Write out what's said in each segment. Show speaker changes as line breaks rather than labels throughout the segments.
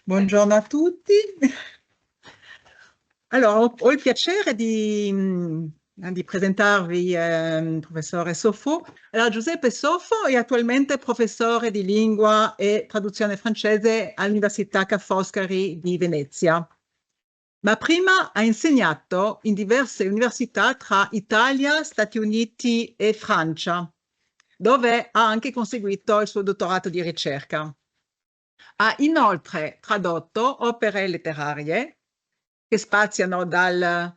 Buongiorno a tutti. Allora, ho il piacere di presentarvi il professore Soffo. Allora, Giuseppe Soffo è attualmente professore di lingua e traduzione francese all'Università Ca' Foscari di Venezia, ma prima ha insegnato in diverse università tra Italia, Stati Uniti e Francia, dove ha anche conseguito il suo dottorato di ricerca. Ha inoltre tradotto opere letterarie che spaziano dal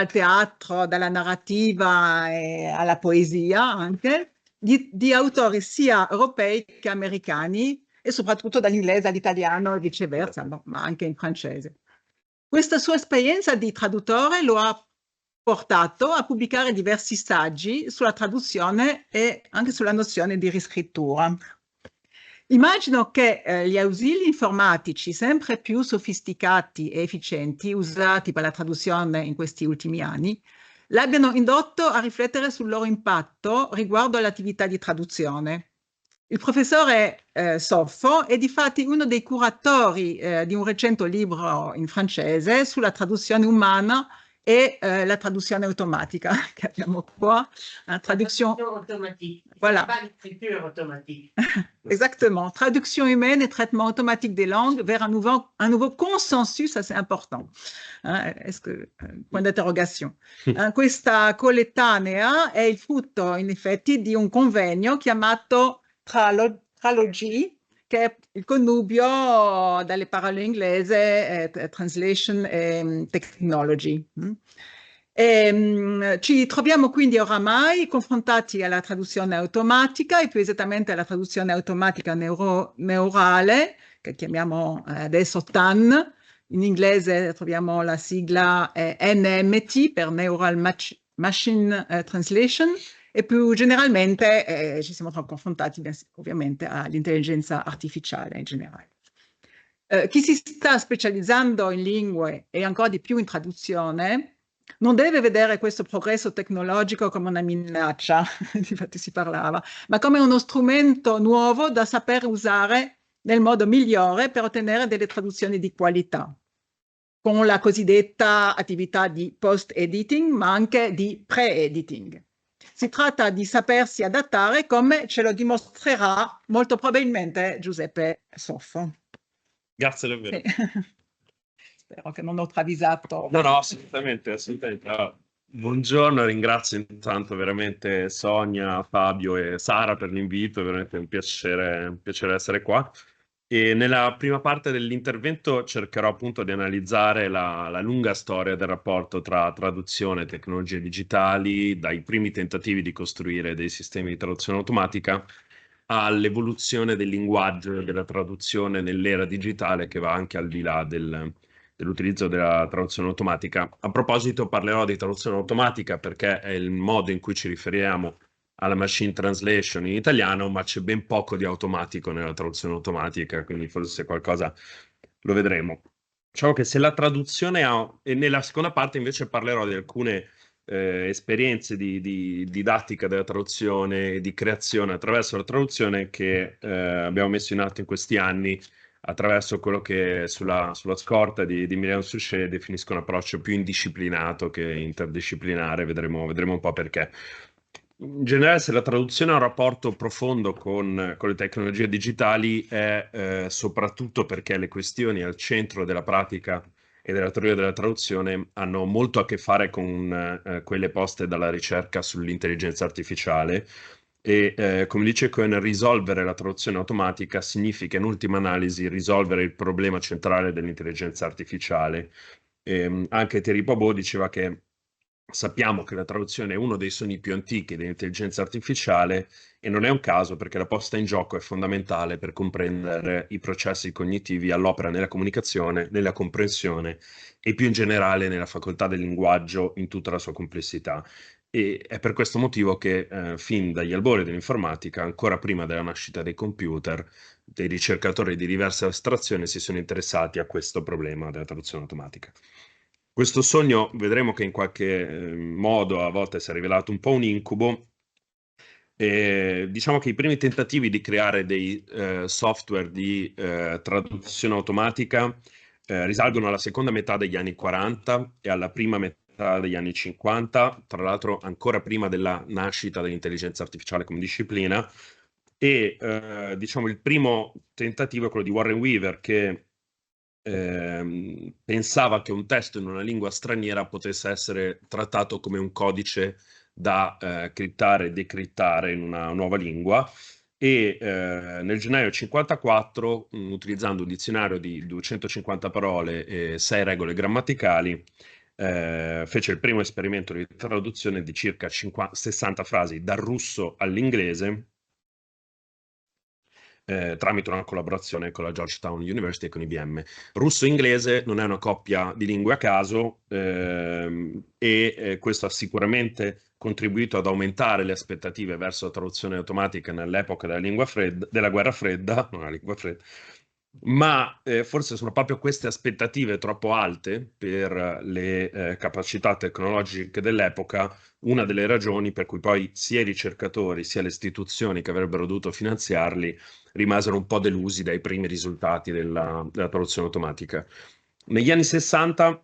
teatro, dalla narrativa alla poesia anche, di autori sia europei che americani e soprattutto dall'inglese all'italiano e viceversa, ma anche in francese. Questa sua esperienza di traduttore lo ha portato a pubblicare diversi saggi sulla traduzione e anche sulla nozione di riscrittura. Immagino che gli ausili informatici sempre più sofisticati e efficienti usati per la traduzione in questi ultimi anni l'abbiano indotto a riflettere sul loro impatto riguardo all'attività di traduzione. Il professore Soffo è difatti uno dei curatori di un recente libro in francese sulla traduzione umana et la traduzione automatica che abbiamo qua, la traduction
automatique.
Voilà.
Pas l'écriture automatique.
Exactement. Traduction humaine et traitement automatique des langues vers un nouveau consensus, ça c'est important. Est-ce que, point d'interrogation. Questa colettanea è il frutto, in effetti, di un convegno chiamato Tralogy, che è il connubio dalle parole inglese, translation e technology. Ci troviamo quindi oramai confrontati alla traduzione automatica e più esattamente alla traduzione automatica neurale, che chiamiamo adesso TAN. In inglese troviamo la sigla NMT per Neural Machine Translation e più generalmente ci siamo confrontati ovviamente all'intelligenza artificiale in generale. Chi si sta specializzando in lingue e ancora di più in traduzione non deve vedere questo progresso tecnologico come una minaccia, infatti si parlava, ma come uno strumento nuovo da saper usare nel modo migliore per ottenere delle traduzioni di qualità, con la cosiddetta attività di post-editing, ma anche di pre-editing. Si tratta di sapersi adattare come ce lo dimostrerà molto probabilmente Giuseppe Soffo.
Grazie davvero.
Sì. Spero che non ho travisato.
No, assolutamente, assolutamente. Buongiorno, ringrazio intanto veramente Sonia, Fabio e Sara per l'invito, è veramente un piacere essere qua. E nella prima parte dell'intervento cercherò appunto di analizzare la lunga storia del rapporto tra traduzione e tecnologie digitali, dai primi tentativi di costruire dei sistemi di traduzione automatica all'evoluzione del linguaggio e della traduzione nell'era digitale che va anche al di là dell'utilizzo della traduzione automatica. A proposito, parlerò di traduzione automatica perché è il modo in cui ci riferiamo alla machine translation in italiano, ma c'è ben poco di automatico nella traduzione automatica, quindi forse qualcosa lo vedremo. Diciamo che se la traduzione e nella seconda parte invece parlerò di alcune esperienze di didattica della traduzione e di creazione attraverso la traduzione che abbiamo messo in atto in questi anni attraverso quello che sulla scorta di Emiliano Suchet definisco un approccio più indisciplinato che interdisciplinare, vedremo un po' perché. In generale, se la traduzione ha un rapporto profondo con le tecnologie digitali è soprattutto perché le questioni al centro della pratica e della teoria della traduzione hanno molto a che fare con quelle poste dalla ricerca sull'intelligenza artificiale e come dice Cohen, risolvere la traduzione automatica significa in ultima analisi risolvere il problema centrale dell'intelligenza artificiale. Anche Thierry Pobot diceva che sappiamo che la traduzione è uno dei sogni più antichi dell'intelligenza artificiale e non è un caso perché la posta in gioco è fondamentale per comprendere i processi cognitivi all'opera nella comunicazione, nella comprensione e più in generale nella facoltà del linguaggio in tutta la sua complessità. E è per questo motivo che fin dagli albori dell'informatica, ancora prima della nascita dei computer, dei ricercatori di diverse astrazioni si sono interessati a questo problema della traduzione automatica. Questo sogno vedremo che in qualche modo a volte si è rivelato un po' un incubo Diciamo che i primi tentativi di creare dei software di traduzione automatica risalgono alla seconda metà degli anni 40 e alla prima metà degli anni 50, tra l'altro ancora prima della nascita dell'intelligenza artificiale come disciplina. E diciamo il primo tentativo è quello di Warren Weaver, che pensava che un testo in una lingua straniera potesse essere trattato come un codice da criptare e decrittare in una nuova lingua. E nel gennaio 54, utilizzando un dizionario di 250 parole e 6 regole grammaticali, fece il primo esperimento di traduzione di circa 60 frasi dal russo all'inglese, tramite una collaborazione con la Georgetown University e con IBM. Russo-inglese non è una coppia di lingue a caso, e questo ha sicuramente contribuito ad aumentare le aspettative verso la traduzione automatica nell'epoca della guerra fredda, non la lingua fredda, ma forse sono proprio queste aspettative troppo alte per le capacità tecnologiche dell'epoca una delle ragioni per cui poi sia i ricercatori sia le istituzioni che avrebbero dovuto finanziarli rimasero un po' delusi dai primi risultati della traduzione automatica. Negli anni 60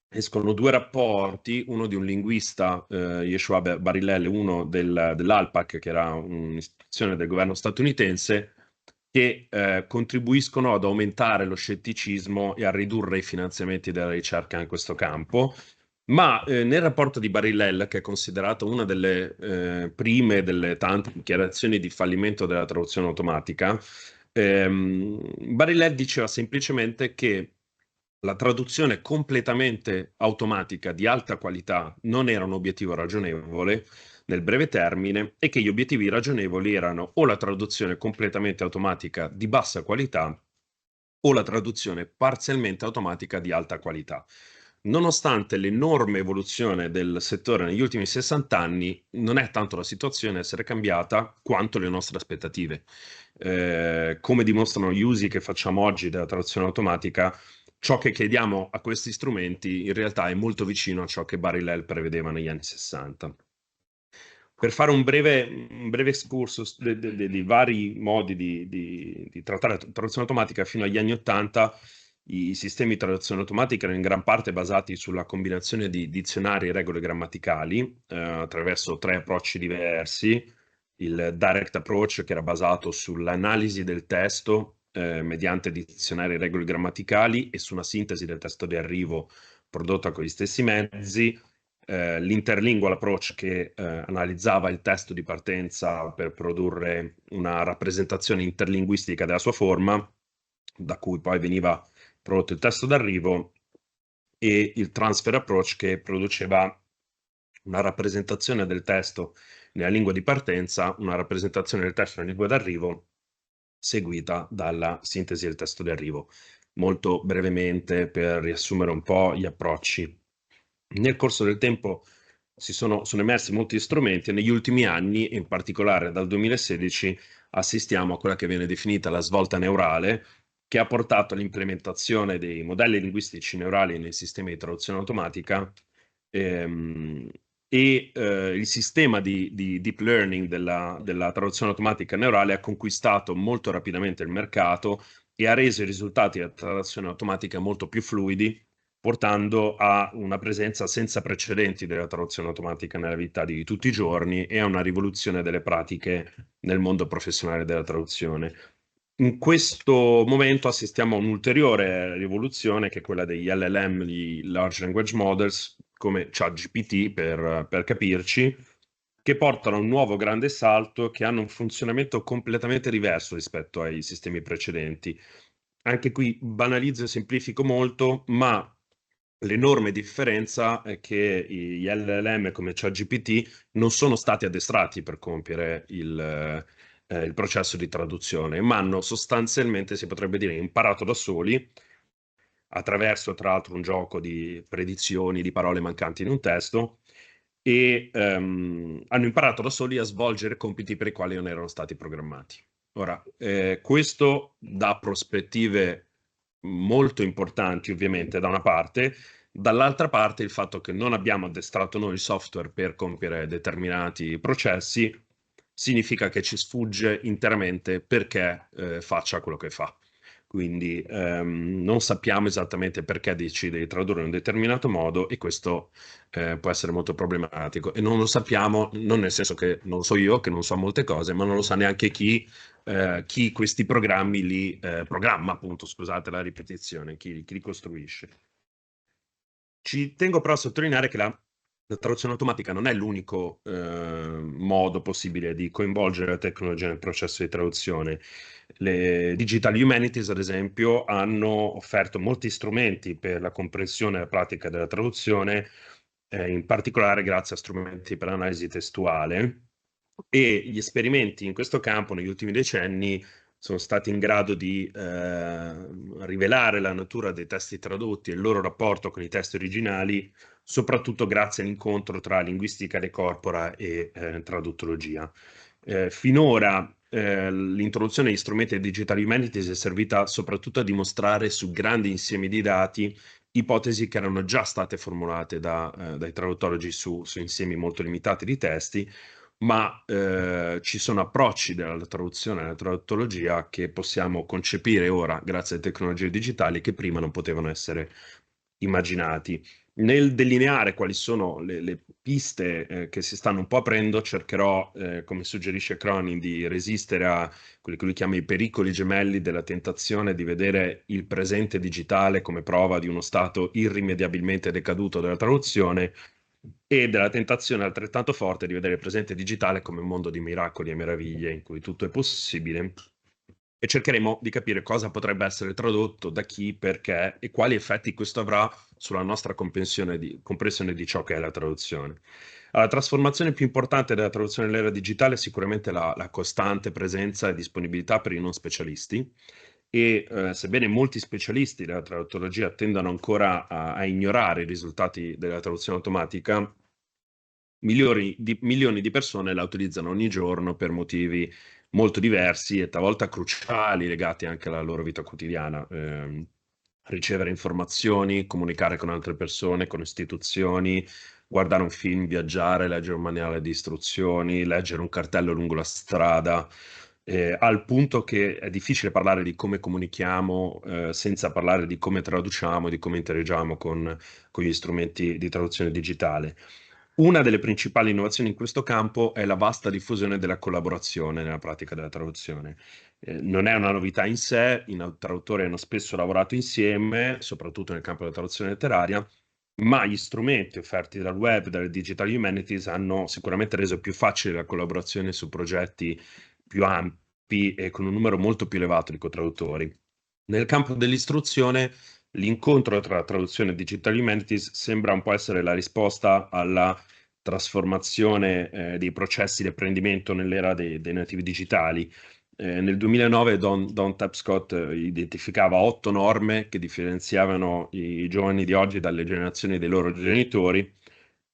escono 2 rapporti, uno di un linguista, Yeshua Barilel, uno dell'ALPAC, che era un'istituzione del governo statunitense, che contribuiscono ad aumentare lo scetticismo e a ridurre i finanziamenti della ricerca in questo campo. Ma nel rapporto di Barilel, che è considerato una delle prime delle tante dichiarazioni di fallimento della traduzione automatica, Barilel diceva semplicemente che la traduzione completamente automatica di alta qualità non era un obiettivo ragionevole nel breve termine e che gli obiettivi ragionevoli erano o la traduzione completamente automatica di bassa qualità o la traduzione parzialmente automatica di alta qualità. Nonostante l'enorme evoluzione del settore negli ultimi 60 anni, non è tanto la situazione a essere cambiata quanto le nostre aspettative. Come dimostrano gli usi che facciamo oggi della traduzione automatica, ciò che chiediamo a questi strumenti in realtà è molto vicino a ciò che Barilel prevedeva negli anni 60. Per fare un breve excursus dei vari modi di trattare la traduzione automatica, fino agli anni 80 i sistemi di traduzione automatica erano in gran parte basati sulla combinazione di dizionari e regole grammaticali attraverso 3 approcci diversi: il direct approach, che era basato sull'analisi del testo mediante dizionari e regole grammaticali e su una sintesi del testo di arrivo prodotta con gli stessi mezzi; l'interlingual approach, che analizzava il testo di partenza per produrre una rappresentazione interlinguistica della sua forma, da cui poi veniva prodotto il testo d'arrivo; e il transfer approach, che produceva una rappresentazione del testo nella lingua di partenza, una rappresentazione del testo nella lingua d'arrivo, seguita dalla sintesi del testo di arrivo. Molto brevemente, per riassumere un po' gli approcci. Nel corso del tempo sono emersi molti strumenti e negli ultimi anni, in particolare dal 2016, assistiamo a quella che viene definita la svolta neurale, che ha portato all'implementazione dei modelli linguistici neurali nei sistemi di traduzione automatica, il sistema di deep learning della traduzione automatica neurale ha conquistato molto rapidamente il mercato e ha reso i risultati della traduzione automatica molto più fluidi, portando a una presenza senza precedenti della traduzione automatica nella vita di tutti i giorni e a una rivoluzione delle pratiche nel mondo professionale della traduzione. In questo momento assistiamo a un'ulteriore rivoluzione, che è quella degli LLM, gli Large Language Models, come ChatGPT per capirci, che portano a un nuovo grande salto, che hanno un funzionamento completamente diverso rispetto ai sistemi precedenti. Anche qui banalizzo e semplifico molto, ma l'enorme differenza è che gli LLM come ChatGPT non sono stati addestrati per compiere il processo di traduzione, ma hanno sostanzialmente, si potrebbe dire, imparato da soli, attraverso tra l'altro un gioco di predizioni di parole mancanti in un testo, e hanno imparato da soli a svolgere compiti per i quali non erano stati programmati. Ora, questo dà prospettive molto importanti, ovviamente, da una parte; dall'altra parte il fatto che non abbiamo addestrato noi il software per compiere determinati processi significa che ci sfugge interamente perché faccia quello che fa. Quindi non sappiamo esattamente perché decide di tradurre in un determinato modo e questo può essere molto problematico. E non lo sappiamo, non nel senso che non lo so io, che non so molte cose, ma non lo sa neanche chi questi programmi li programma, appunto, scusate la ripetizione, chi li costruisce. Ci tengo però a sottolineare che la traduzione automatica non è l'unico modo possibile di coinvolgere la tecnologia nel processo di traduzione. Le Digital Humanities, ad esempio, hanno offerto molti strumenti per la comprensione e la pratica della traduzione, in particolare grazie a strumenti per analisi testuale, e gli esperimenti in questo campo negli ultimi decenni sono stati in grado di rivelare la natura dei testi tradotti e il loro rapporto con i testi originali, soprattutto grazie all'incontro tra linguistica dei corpora e traduttologia. Finora l'introduzione degli strumenti di Digital Humanities è servita soprattutto a dimostrare su grandi insiemi di dati ipotesi che erano già state formulate dai traduttologi su insiemi molto limitati di testi, ma ci sono approcci della traduzione e della traduttologia che possiamo concepire ora grazie alle tecnologie digitali che prima non potevano essere immaginati. Nel delineare quali sono le piste che si stanno un po' aprendo, cercherò, come suggerisce Cronin, di resistere a quelli che lui chiama i pericoli gemelli della tentazione di vedere il presente digitale come prova di uno stato irrimediabilmente decaduto della traduzione e della tentazione altrettanto forte di vedere il presente digitale come un mondo di miracoli e meraviglie in cui tutto è possibile. E cercheremo di capire cosa potrebbe essere tradotto, da chi, perché e quali effetti questo avrà sulla nostra comprensione di ciò che è la traduzione. La trasformazione più importante della traduzione nell'era digitale è sicuramente la costante presenza e disponibilità per i non specialisti e sebbene molti specialisti della traduttologia tendano ancora a ignorare i risultati della traduzione automatica, milioni di persone la utilizzano ogni giorno per motivi molto diversi e talvolta cruciali legati anche alla loro vita quotidiana. Ricevere informazioni, comunicare con altre persone, con istituzioni, guardare un film, viaggiare, leggere un manuale di istruzioni, leggere un cartello lungo la strada, al punto che è difficile parlare di come comunichiamo senza parlare di come traduciamo, di come interagiamo con gli strumenti di traduzione digitale. Una delle principali innovazioni in questo campo è la vasta diffusione della collaborazione nella pratica della traduzione. Non è una novità in sé, i traduttori hanno spesso lavorato insieme, soprattutto nel campo della traduzione letteraria, ma gli strumenti offerti dal web, dalle Digital Humanities, hanno sicuramente reso più facile la collaborazione su progetti più ampi e con un numero molto più elevato di cotraduttori. Nel campo dell'istruzione, l'incontro tra traduzione e Digital Humanities sembra un po' essere la risposta alla trasformazione dei processi di apprendimento nell'era dei nativi digitali. Nel 2009 Don Tapscott identificava 8 norme che differenziavano i giovani di oggi dalle generazioni dei loro genitori,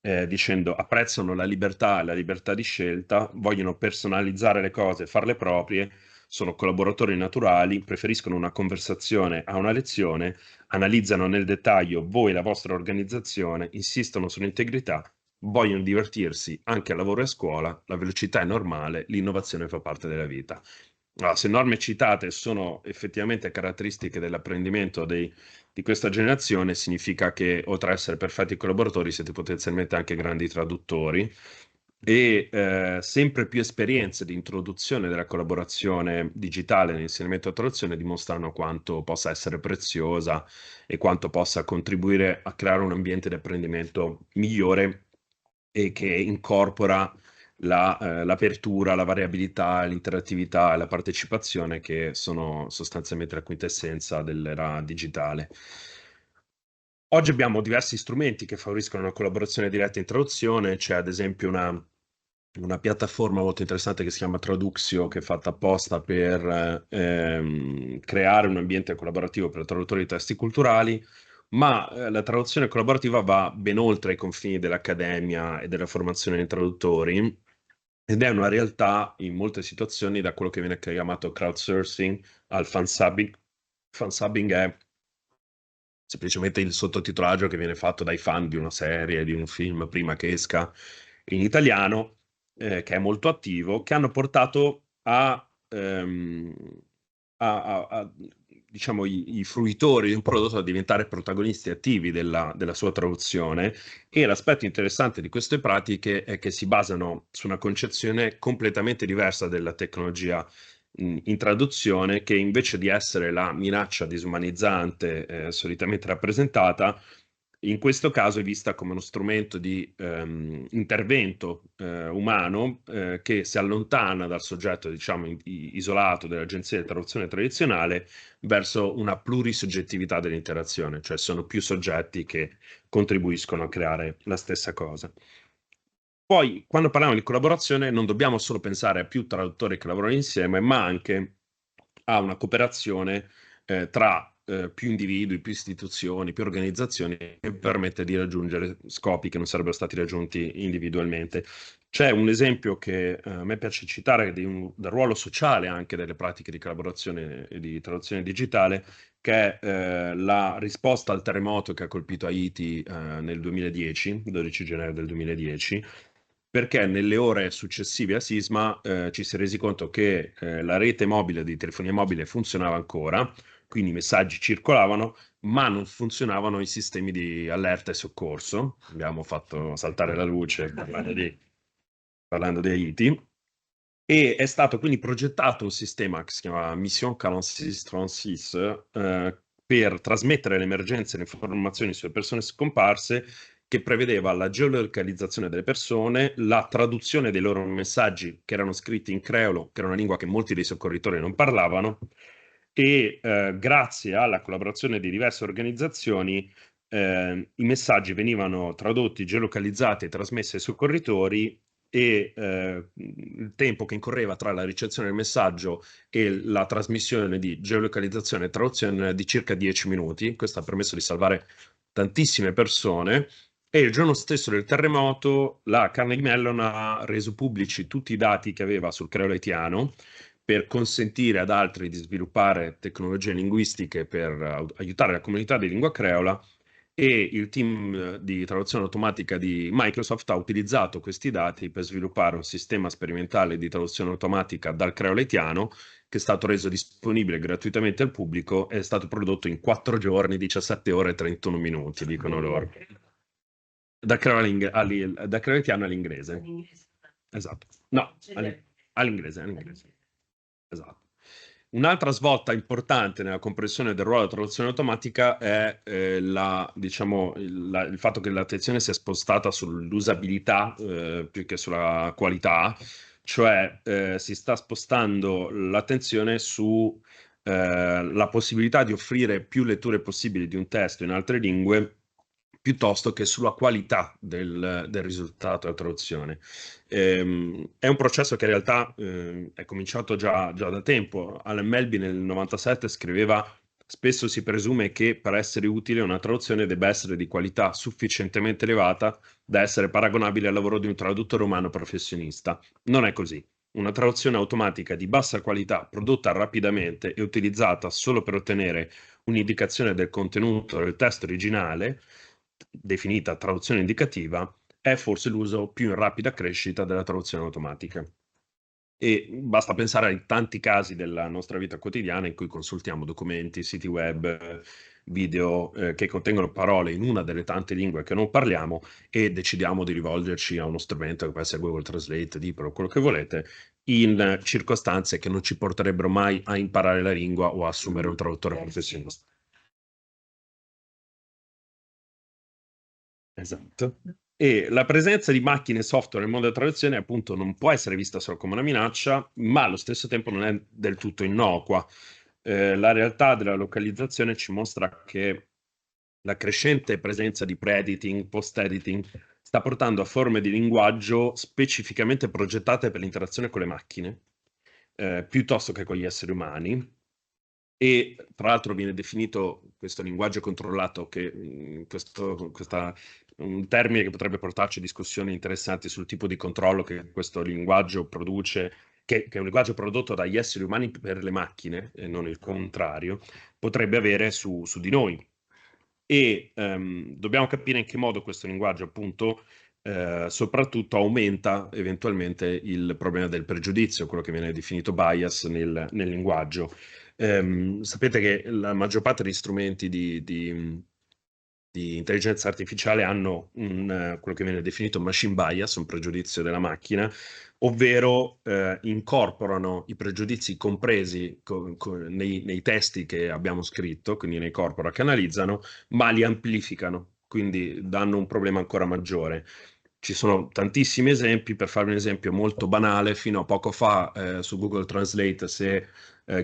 dicendo apprezzano la libertà di scelta, vogliono personalizzare le cose, farle proprie, sono collaboratori naturali, preferiscono una conversazione a una lezione, analizzano nel dettaglio voi e la vostra organizzazione, insistono sull'integrità, vogliono divertirsi anche al lavoro e a scuola, la velocità è normale, l'innovazione fa parte della vita. Allora, se norme citate sono effettivamente caratteristiche dell'apprendimento di questa generazione, significa che oltre ad essere perfetti collaboratori siete potenzialmente anche grandi traduttori e sempre più esperienze di introduzione della collaborazione digitale nell'insegnamento e traduzione dimostrano quanto possa essere preziosa e quanto possa contribuire a creare un ambiente di apprendimento migliore e che incorpora l'apertura, la variabilità, l'interattività e la partecipazione che sono sostanzialmente la quintessenza dell'era digitale. Oggi abbiamo diversi strumenti che favoriscono una collaborazione diretta in traduzione, c'è ad esempio una piattaforma molto interessante che si chiama Traduxio, che è fatta apposta per creare un ambiente collaborativo per traduttori di testi culturali, ma la traduzione collaborativa va ben oltre i confini dell'accademia e della formazione dei traduttori ed è una realtà in molte situazioni da quello che viene chiamato crowdsourcing al fansubbing. Fansubbing è semplicemente il sottotitolaggio che viene fatto dai fan di una serie, di un film prima che esca in italiano che è molto attivo, che hanno portato diciamo, i fruitori di un prodotto a diventare protagonisti attivi della sua traduzione. E l'aspetto interessante di queste pratiche è che si basano su una concezione completamente diversa della tecnologia in traduzione, che invece di essere la minaccia disumanizzante solitamente rappresentata, in questo caso è vista come uno strumento di intervento umano che si allontana dal soggetto, diciamo, isolato dell'agenzia di traduzione tradizionale verso una plurisoggettività dell'interazione, cioè sono più soggetti che contribuiscono a creare la stessa cosa. Poi, quando parliamo di collaborazione, non dobbiamo solo pensare a più traduttori che lavorano insieme, ma anche a una cooperazione tra più individui, più istituzioni, più organizzazioni, che permette di raggiungere scopi che non sarebbero stati raggiunti individualmente. C'è un esempio che a me piace citare del ruolo sociale anche delle pratiche di collaborazione e di traduzione digitale, che è la risposta al terremoto che ha colpito Haiti nel 2010, 12 gennaio del 2010, perché nelle ore successive a sisma ci si è resi conto che la rete mobile di telefonia mobile funzionava ancora, quindi i messaggi circolavano, ma non funzionavano i sistemi di allerta e soccorso. Abbiamo fatto saltare la luce parlando di Haiti. E è stato quindi progettato un sistema che si chiama Mission 4636 per trasmettere le emergenze e le informazioni sulle persone scomparse, che prevedeva la geolocalizzazione delle persone, la traduzione dei loro messaggi che erano scritti in creolo, che era una lingua che molti dei soccorritori non parlavano, e grazie alla collaborazione di diverse organizzazioni i messaggi venivano tradotti, geolocalizzati e trasmessi ai soccorritori, e il tempo che incorreva tra la ricezione del messaggio e la trasmissione di geolocalizzazione e traduzione era di circa 10 minuti. Questo ha permesso di salvare tantissime persone. E il giorno stesso del terremoto la Carnegie Mellon ha reso pubblici tutti i dati che aveva sul creolo haitiano, per consentire ad altri di sviluppare tecnologie linguistiche per aiutare la comunità di lingua creola. E il team di traduzione automatica di Microsoft ha utilizzato questi dati per sviluppare un sistema sperimentale di traduzione automatica dal creolo haitiano, che è stato reso disponibile gratuitamente al pubblico e è stato prodotto in 4 giorni, 17 ore e 31 minuti, dicono loro. Da creolo haitiano all'inglese. Esatto. No, all'inglese. Esatto. Un'altra svolta importante nella comprensione del ruolo della traduzione automatica è diciamo, il fatto che l'attenzione si è spostata sull'usabilità più che sulla qualità, cioè si sta spostando l'attenzione su la possibilità di offrire più letture possibili di un testo in altre lingue, piuttosto che sulla qualità del risultato della traduzione. È un processo che in realtà è cominciato già da tempo. Alan Melby nel 97 scriveva: spesso si presume che per essere utile una traduzione debba essere di qualità sufficientemente elevata da essere paragonabile al lavoro di un traduttore umano professionista. Non è così. Una traduzione automatica di bassa qualità, prodotta rapidamente e utilizzata solo per ottenere un'indicazione del contenuto del testo originale, definita traduzione indicativa, è forse l'uso più in rapida crescita della traduzione automatica. E basta pensare ai tanti casi della nostra vita quotidiana in cui consultiamo documenti, siti web, video che contengono parole in una delle tante lingue che non parliamo, e decidiamo di rivolgerci a uno strumento che può essere Google Translate, DeepL, quello che volete, in circostanze che non ci porterebbero mai a imparare la lingua o a assumere un traduttore professionista. Esatto. E la presenza di macchine e software nel mondo della traduzione, appunto, non può essere vista solo come una minaccia, ma allo stesso tempo non è del tutto innocua. La realtà della localizzazione ci mostra che la crescente presenza di pre-editing, post-editing, sta portando a forme di linguaggio specificamente progettate per l'interazione con le macchine, piuttosto che con gli esseri umani. E tra l'altro viene definito questo linguaggio controllato, che un termine che potrebbe portarci a discussioni interessanti sul tipo di controllo che questo linguaggio produce, che è un linguaggio prodotto dagli esseri umani per le macchine e non il contrario, potrebbe avere su di noi. E dobbiamo capire in che modo questo linguaggio, appunto, soprattutto aumenta eventualmente il problema del pregiudizio, quello che viene definito bias nel linguaggio. Sapete che la maggior parte degli strumenti di intelligenza artificiale hanno quello che viene definito machine bias, un pregiudizio della macchina, ovvero incorporano i pregiudizi compresi nei testi che abbiamo scritto, quindi nei corpora che analizzano, ma li amplificano, quindi danno un problema ancora maggiore. Ci sono tantissimi esempi, per farvi un esempio molto banale, fino a poco fa su Google Translate, se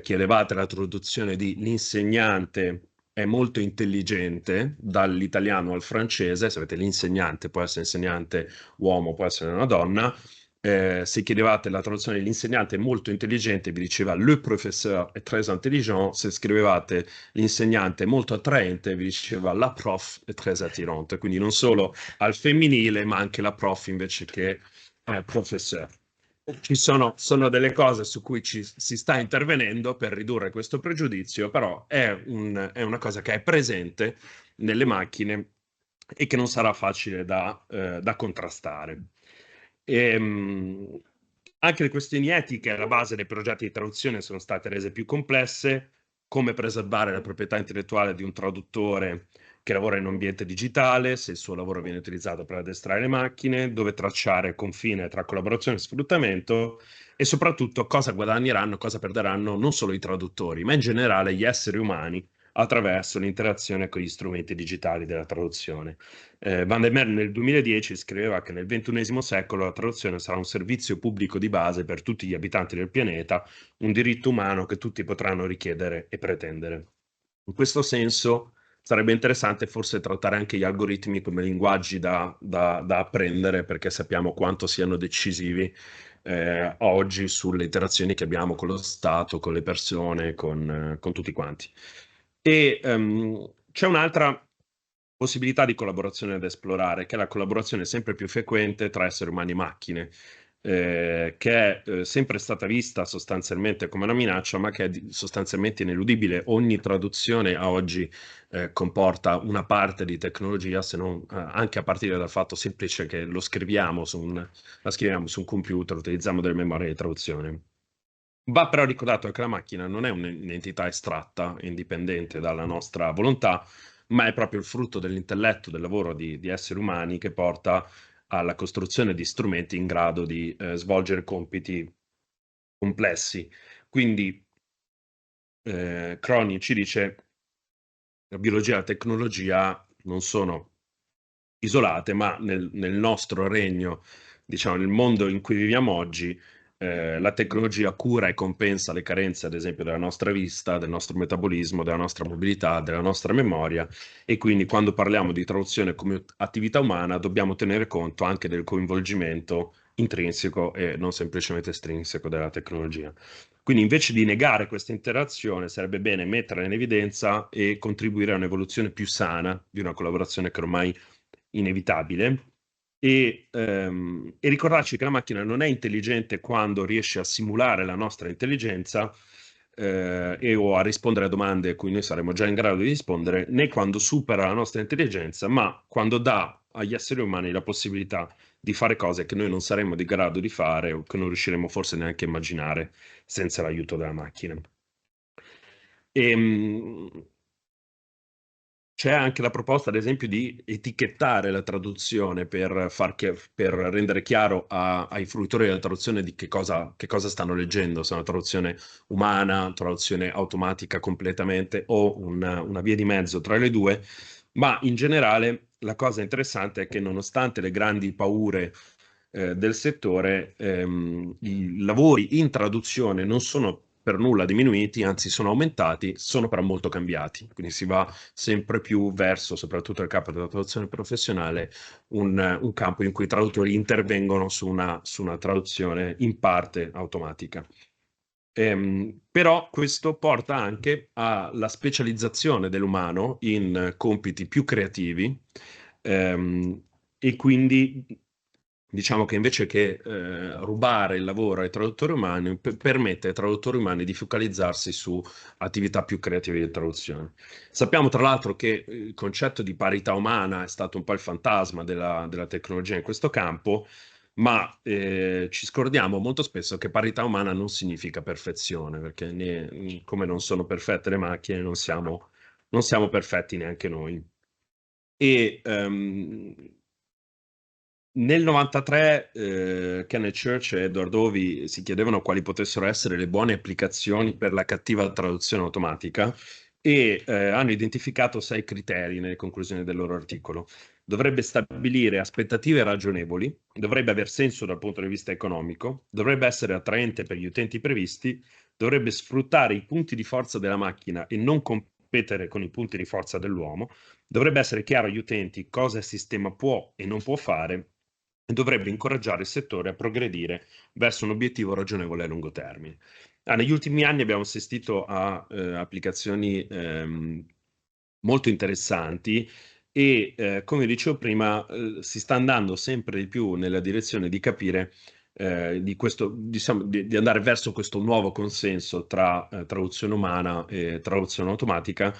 chiedevate la traduzione di l'insegnante è molto intelligente, dall'italiano al francese, se avete l'insegnante, può essere insegnante uomo, può essere una donna, se chiedevate la traduzione dell'insegnante è molto intelligente, vi diceva le professeur est très intelligent, se scrivevate l'insegnante è molto attraente, vi diceva la prof est très attirante, quindi non solo al femminile, ma anche la prof invece che professeur. Sono delle cose su cui si sta intervenendo per ridurre questo pregiudizio, però è una cosa che è presente nelle macchine e che non sarà facile da contrastare. Anche le questioni etiche alla base dei progetti di traduzione sono state rese più complesse, come preservare la proprietà intellettuale di un traduttore che lavora in un ambiente digitale, se il suo lavoro viene utilizzato per addestrare le macchine, dove tracciare il confine tra collaborazione e sfruttamento e soprattutto cosa guadagneranno, cosa perderanno non solo i traduttori, ma in generale gli esseri umani attraverso l'interazione con gli strumenti digitali della traduzione. Van der Meer nel 2010 scriveva che nel XXI secolo la traduzione sarà un servizio pubblico di base per tutti gli abitanti del pianeta, un diritto umano che tutti potranno richiedere e pretendere. In questo senso sarebbe interessante forse trattare anche gli algoritmi come linguaggi da apprendere, perché sappiamo quanto siano decisivi oggi sulle interazioni che abbiamo con lo Stato, con le persone, con tutti quanti. E c'è un'altra possibilità di collaborazione da esplorare, che è la collaborazione sempre più frequente tra esseri umani e macchine, che è sempre stata vista sostanzialmente come una minaccia, ma che è sostanzialmente ineludibile. Ogni traduzione a oggi comporta una parte di tecnologia, se non anche a partire dal fatto semplice che la scriviamo su un computer, utilizziamo delle memorie di traduzione. Va però ricordato che la macchina non è un'entità estratta, indipendente dalla nostra volontà, ma è proprio il frutto dell'intelletto, del lavoro di esseri umani che porta alla costruzione di strumenti in grado di svolgere compiti complessi. Quindi Crony ci dice la biologia e la tecnologia non sono isolate, ma nel nostro regno, diciamo, nel mondo in cui viviamo oggi, la tecnologia cura e compensa le carenze, ad esempio, della nostra vista, del nostro metabolismo, della nostra mobilità, della nostra memoria, e quindi quando parliamo di traduzione come attività umana dobbiamo tenere conto anche del coinvolgimento intrinseco e non semplicemente estrinseco della tecnologia. Quindi invece di negare questa interazione sarebbe bene metterla in evidenza e contribuire a un'evoluzione più sana di una collaborazione che ormai inevitabile e ricordarci che la macchina non è intelligente quando riesce a simulare la nostra intelligenza o a rispondere a domande a cui noi saremmo già in grado di rispondere, né quando supera la nostra intelligenza, ma quando dà agli esseri umani la possibilità di fare cose che noi non saremmo di grado di fare o che non riusciremo forse neanche a immaginare senza l'aiuto della macchina. C'è anche la proposta, ad esempio, di etichettare la traduzione per rendere chiaro ai fruitori della traduzione di che cosa stanno leggendo, se è una traduzione umana, traduzione automatica completamente o una via di mezzo tra le due, ma in generale la cosa interessante è che nonostante le grandi paure del settore, i lavori in traduzione non sono per nulla diminuiti, anzi sono aumentati, sono però molto cambiati, quindi si va sempre più verso, soprattutto nel campo della traduzione professionale, un campo in cui i traduttori intervengono su una traduzione in parte automatica. Però questo porta anche alla specializzazione dell'umano in compiti più creativi e quindi diciamo che invece che rubare il lavoro ai traduttori umani, permette ai traduttori umani di focalizzarsi su attività più creative di traduzione. Sappiamo tra l'altro che il concetto di parità umana è stato un po' il fantasma della tecnologia in questo campo, ma ci scordiamo molto spesso che parità umana non significa perfezione, perché come non sono perfette le macchine, non siamo perfetti neanche noi. E nel 93 Kenneth Church e Edward Hovey si chiedevano quali potessero essere le buone applicazioni per la cattiva traduzione automatica e hanno identificato 6 criteri nelle conclusioni del loro articolo. Dovrebbe stabilire aspettative ragionevoli, dovrebbe aver senso dal punto di vista economico, dovrebbe essere attraente per gli utenti previsti, dovrebbe sfruttare i punti di forza della macchina e non competere con i punti di forza dell'uomo, dovrebbe essere chiaro agli utenti cosa il sistema può e non può fare e dovrebbe incoraggiare il settore a progredire verso un obiettivo ragionevole a lungo termine. Negli ultimi anni abbiamo assistito a applicazioni molto interessanti e, come dicevo prima, si sta andando sempre di più nella direzione di capire di questo, diciamo, di andare verso questo nuovo consenso tra traduzione umana e traduzione automatica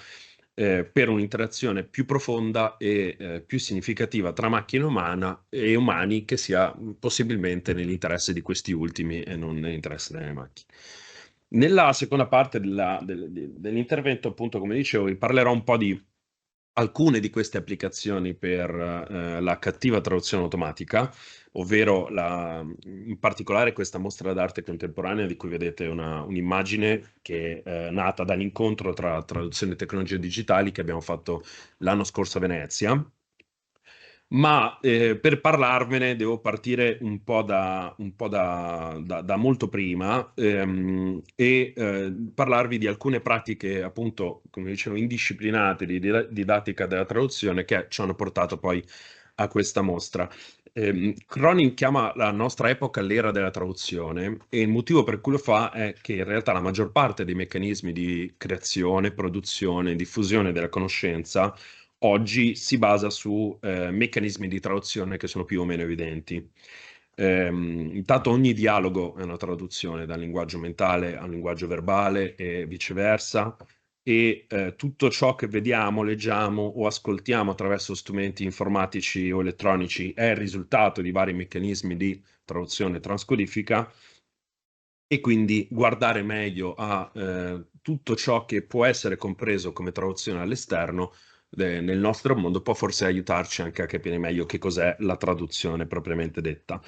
per un'interazione più profonda e più significativa tra macchina umana e umani che sia possibilmente nell'interesse di questi ultimi e non nell'interesse delle macchine. Nella seconda parte dell'intervento, appunto, come dicevo, vi parlerò un po' di alcune di queste applicazioni per la cattiva traduzione automatica, ovvero in particolare questa mostra d'arte contemporanea di cui vedete un'immagine che è nata dall'incontro tra traduzione e tecnologie digitali che abbiamo fatto l'anno scorso a Venezia. Ma per parlarvene devo partire un po' da molto prima e parlarvi di alcune pratiche, appunto, come dicevo, indisciplinate di didattica della traduzione che ci hanno portato poi a questa mostra. Cronin chiama la nostra epoca l'era della traduzione e il motivo per cui lo fa è che in realtà la maggior parte dei meccanismi di creazione, produzione, diffusione della conoscenza oggi si basa su meccanismi di traduzione che sono più o meno evidenti. Intanto ogni dialogo è una traduzione dal linguaggio mentale al linguaggio verbale e viceversa, e tutto ciò che vediamo, leggiamo o ascoltiamo attraverso strumenti informatici o elettronici è il risultato di vari meccanismi di traduzione e transcodifica, e quindi guardare meglio a tutto ciò che può essere compreso come traduzione all'esterno nel nostro mondo può forse aiutarci anche a capire meglio che cos'è la traduzione propriamente detta.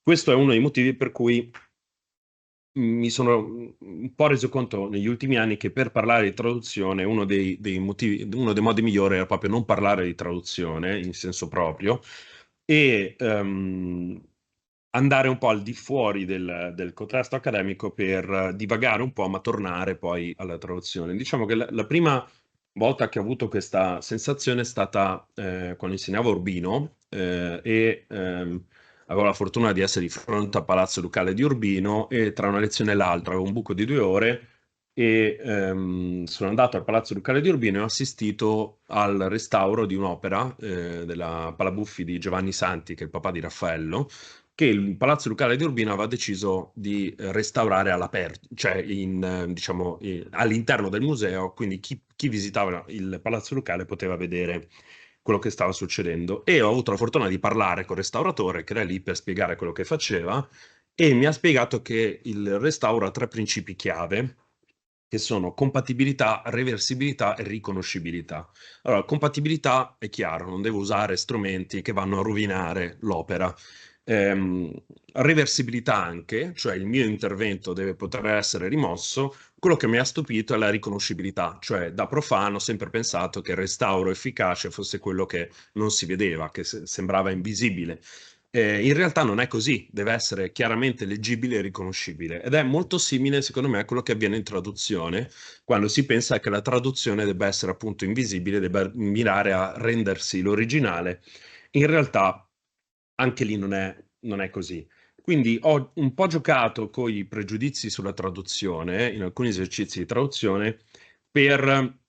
Questo è uno dei motivi per cui mi sono un po' reso conto negli ultimi anni che per parlare di traduzione uno dei modi migliori era proprio non parlare di traduzione in senso proprio e andare un po' al di fuori del contesto accademico per divagare un po', ma tornare poi alla traduzione. Diciamo che la prima volta che ho avuto questa sensazione è stata quando insegnavo a Urbino e avevo la fortuna di essere di fronte al Palazzo Ducale di Urbino e tra una lezione e l'altra avevo un buco di 2 ore e sono andato al Palazzo Ducale di Urbino e ho assistito al restauro di un'opera della Palabuffi di Giovanni Santi, che è il papà di Raffaello, che il Palazzo Ducale di Urbino aveva deciso di restaurare all'aperto, cioè diciamo, all'interno del museo, quindi chi visitava il Palazzo Ducale poteva vedere quello che stava succedendo. E ho avuto la fortuna di parlare col restauratore che era lì per spiegare quello che faceva e mi ha spiegato che il restauro ha 3 principi chiave, che sono compatibilità, reversibilità e riconoscibilità. Allora, compatibilità è chiaro, non devo usare strumenti che vanno a rovinare l'opera. Ehm, Reversibilità anche, cioè il mio intervento deve poter essere rimosso. Quello che mi ha stupito è la riconoscibilità, cioè da profano ho sempre pensato che il restauro efficace fosse quello che non si vedeva, che sembrava invisibile. In realtà non è così, deve essere chiaramente leggibile e riconoscibile ed è molto simile secondo me a quello che avviene in traduzione, quando si pensa che la traduzione debba essere appunto invisibile, debba mirare a rendersi l'originale. In realtà anche lì non è così. Quindi ho un po' giocato con i pregiudizi sulla traduzione in alcuni esercizi di traduzione per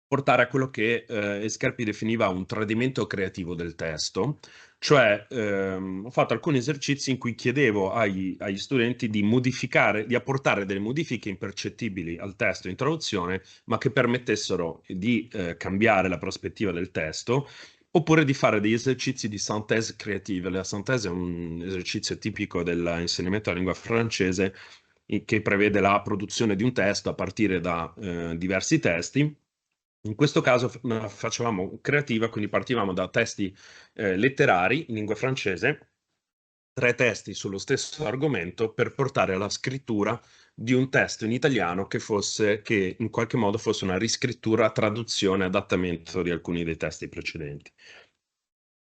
portare a quello che Scarpi definiva un tradimento creativo del testo, cioè ho fatto alcuni esercizi in cui chiedevo agli studenti di modificare, di apportare delle modifiche impercettibili al testo in traduzione, ma che permettessero di cambiare la prospettiva del testo, oppure di fare degli esercizi di synthèse creative. La synthèse è un esercizio tipico dell'insegnamento della lingua francese che prevede la produzione di un testo a partire da diversi testi. In questo caso facevamo creativa, quindi partivamo da testi letterari in lingua francese, 3 testi sullo stesso argomento per portare alla scrittura di un testo in italiano che in qualche modo fosse una riscrittura, traduzione, adattamento di alcuni dei testi precedenti.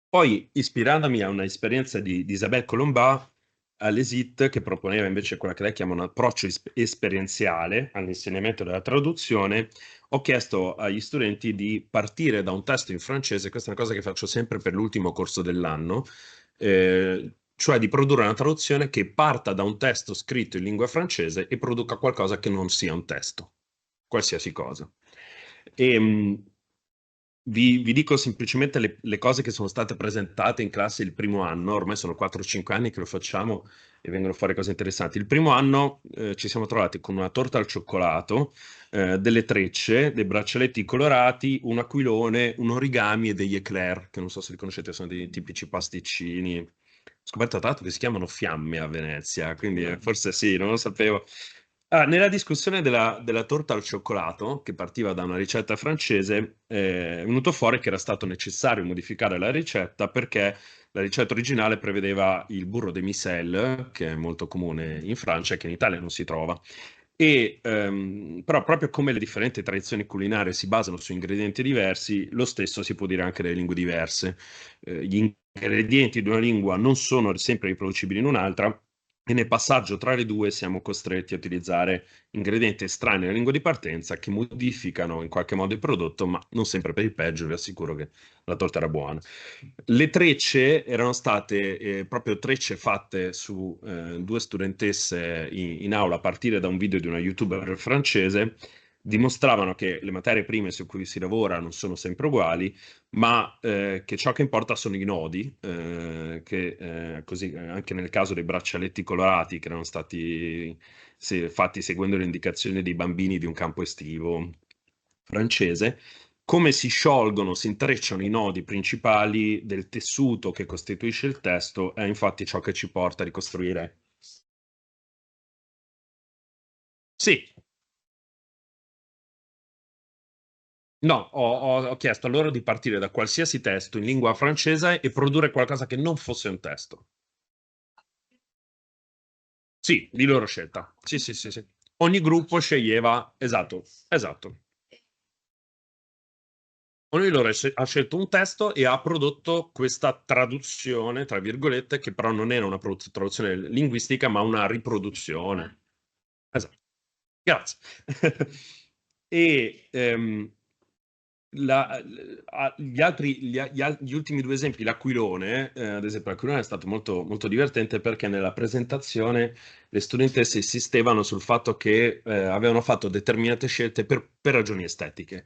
Poi, ispirandomi a un'esperienza di Isabelle Colombat all'ESIT, che proponeva invece quella che lei chiama un approccio esperienziale all'insegnamento della traduzione, ho chiesto agli studenti di partire da un testo in francese, questa è una cosa che faccio sempre per l'ultimo corso dell'anno, cioè di produrre una traduzione che parta da un testo scritto in lingua francese e produca qualcosa che non sia un testo, qualsiasi cosa. Vi dico semplicemente le cose che sono state presentate in classe il primo anno, ormai sono 4-5 anni che lo facciamo e vengono fuori cose interessanti. Il primo anno ci siamo trovati con una torta al cioccolato, delle trecce, dei braccialetti colorati, un aquilone, un origami e degli eclair, che non so se li conoscete, sono dei tipici pasticcini. Ho scoperto tra l'altro che si chiamano fiamme a Venezia, quindi forse sì, non lo sapevo. Nella discussione della torta al cioccolato, che partiva da una ricetta francese, è venuto fuori che era stato necessario modificare la ricetta perché la ricetta originale prevedeva il burro de micelle, che è molto comune in Francia e che in Italia non si trova. Però proprio come le differenti tradizioni culinarie si basano su ingredienti diversi, lo stesso si può dire anche delle lingue diverse. Gli ingredienti di una lingua non sono sempre riproducibili in un'altra, e nel passaggio tra le due siamo costretti a utilizzare ingredienti estranei alla lingua di partenza che modificano in qualche modo il prodotto, ma non sempre per il peggio, vi assicuro che la torta era buona. Le trecce erano state proprio trecce fatte su 2 studentesse in aula a partire da un video di una youtuber francese, dimostravano che le materie prime su cui si lavora non sono sempre uguali, ma che ciò che importa sono i nodi, così anche nel caso dei braccialetti colorati che erano stati fatti seguendo le indicazioni dei bambini di un campo estivo francese, come si sciolgono, si intrecciano i nodi principali del tessuto che costituisce il testo è infatti ciò che ci porta a ricostruire. Sì. No, ho chiesto a loro di partire da qualsiasi testo in lingua francese e produrre qualcosa che non fosse un testo. Sì, di loro scelta. Sì, sì, sì, sì. Ogni gruppo sceglieva, esatto, esatto. Ognuno di loro ha scelto un testo e ha prodotto questa traduzione, tra virgolette, che però non era una traduzione linguistica, ma una riproduzione. Esatto. Grazie. E gli ultimi 2 esempi, l'aquilone, ad esempio, l'aquilone è stato molto, molto divertente perché nella presentazione le studentesse insistevano sul fatto che avevano fatto determinate scelte per ragioni estetiche.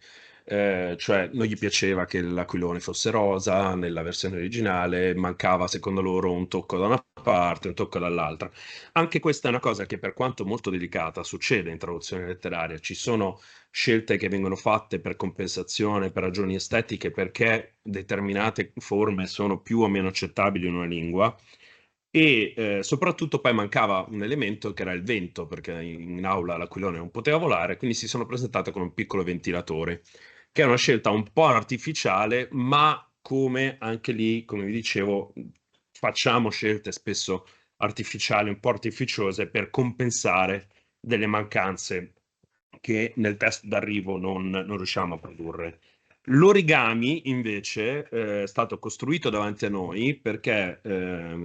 Cioè non gli piaceva che l'aquilone fosse rosa nella versione originale, mancava secondo loro un tocco da una parte, un tocco dall'altra. Anche questa è una cosa che, per quanto molto delicata, succede in traduzione letteraria. Ci sono scelte che vengono fatte per compensazione, per ragioni estetiche, perché determinate forme sono più o meno accettabili in una lingua. E soprattutto poi mancava un elemento che era il vento, perché in aula l'aquilone non poteva volare, quindi si sono presentate con un piccolo ventilatore, che è una scelta un po' artificiale, ma come anche lì, come vi dicevo, facciamo scelte spesso artificiali, un po' artificiose per compensare delle mancanze che nel testo d'arrivo non riusciamo a produrre. L'origami invece è stato costruito davanti a noi perché,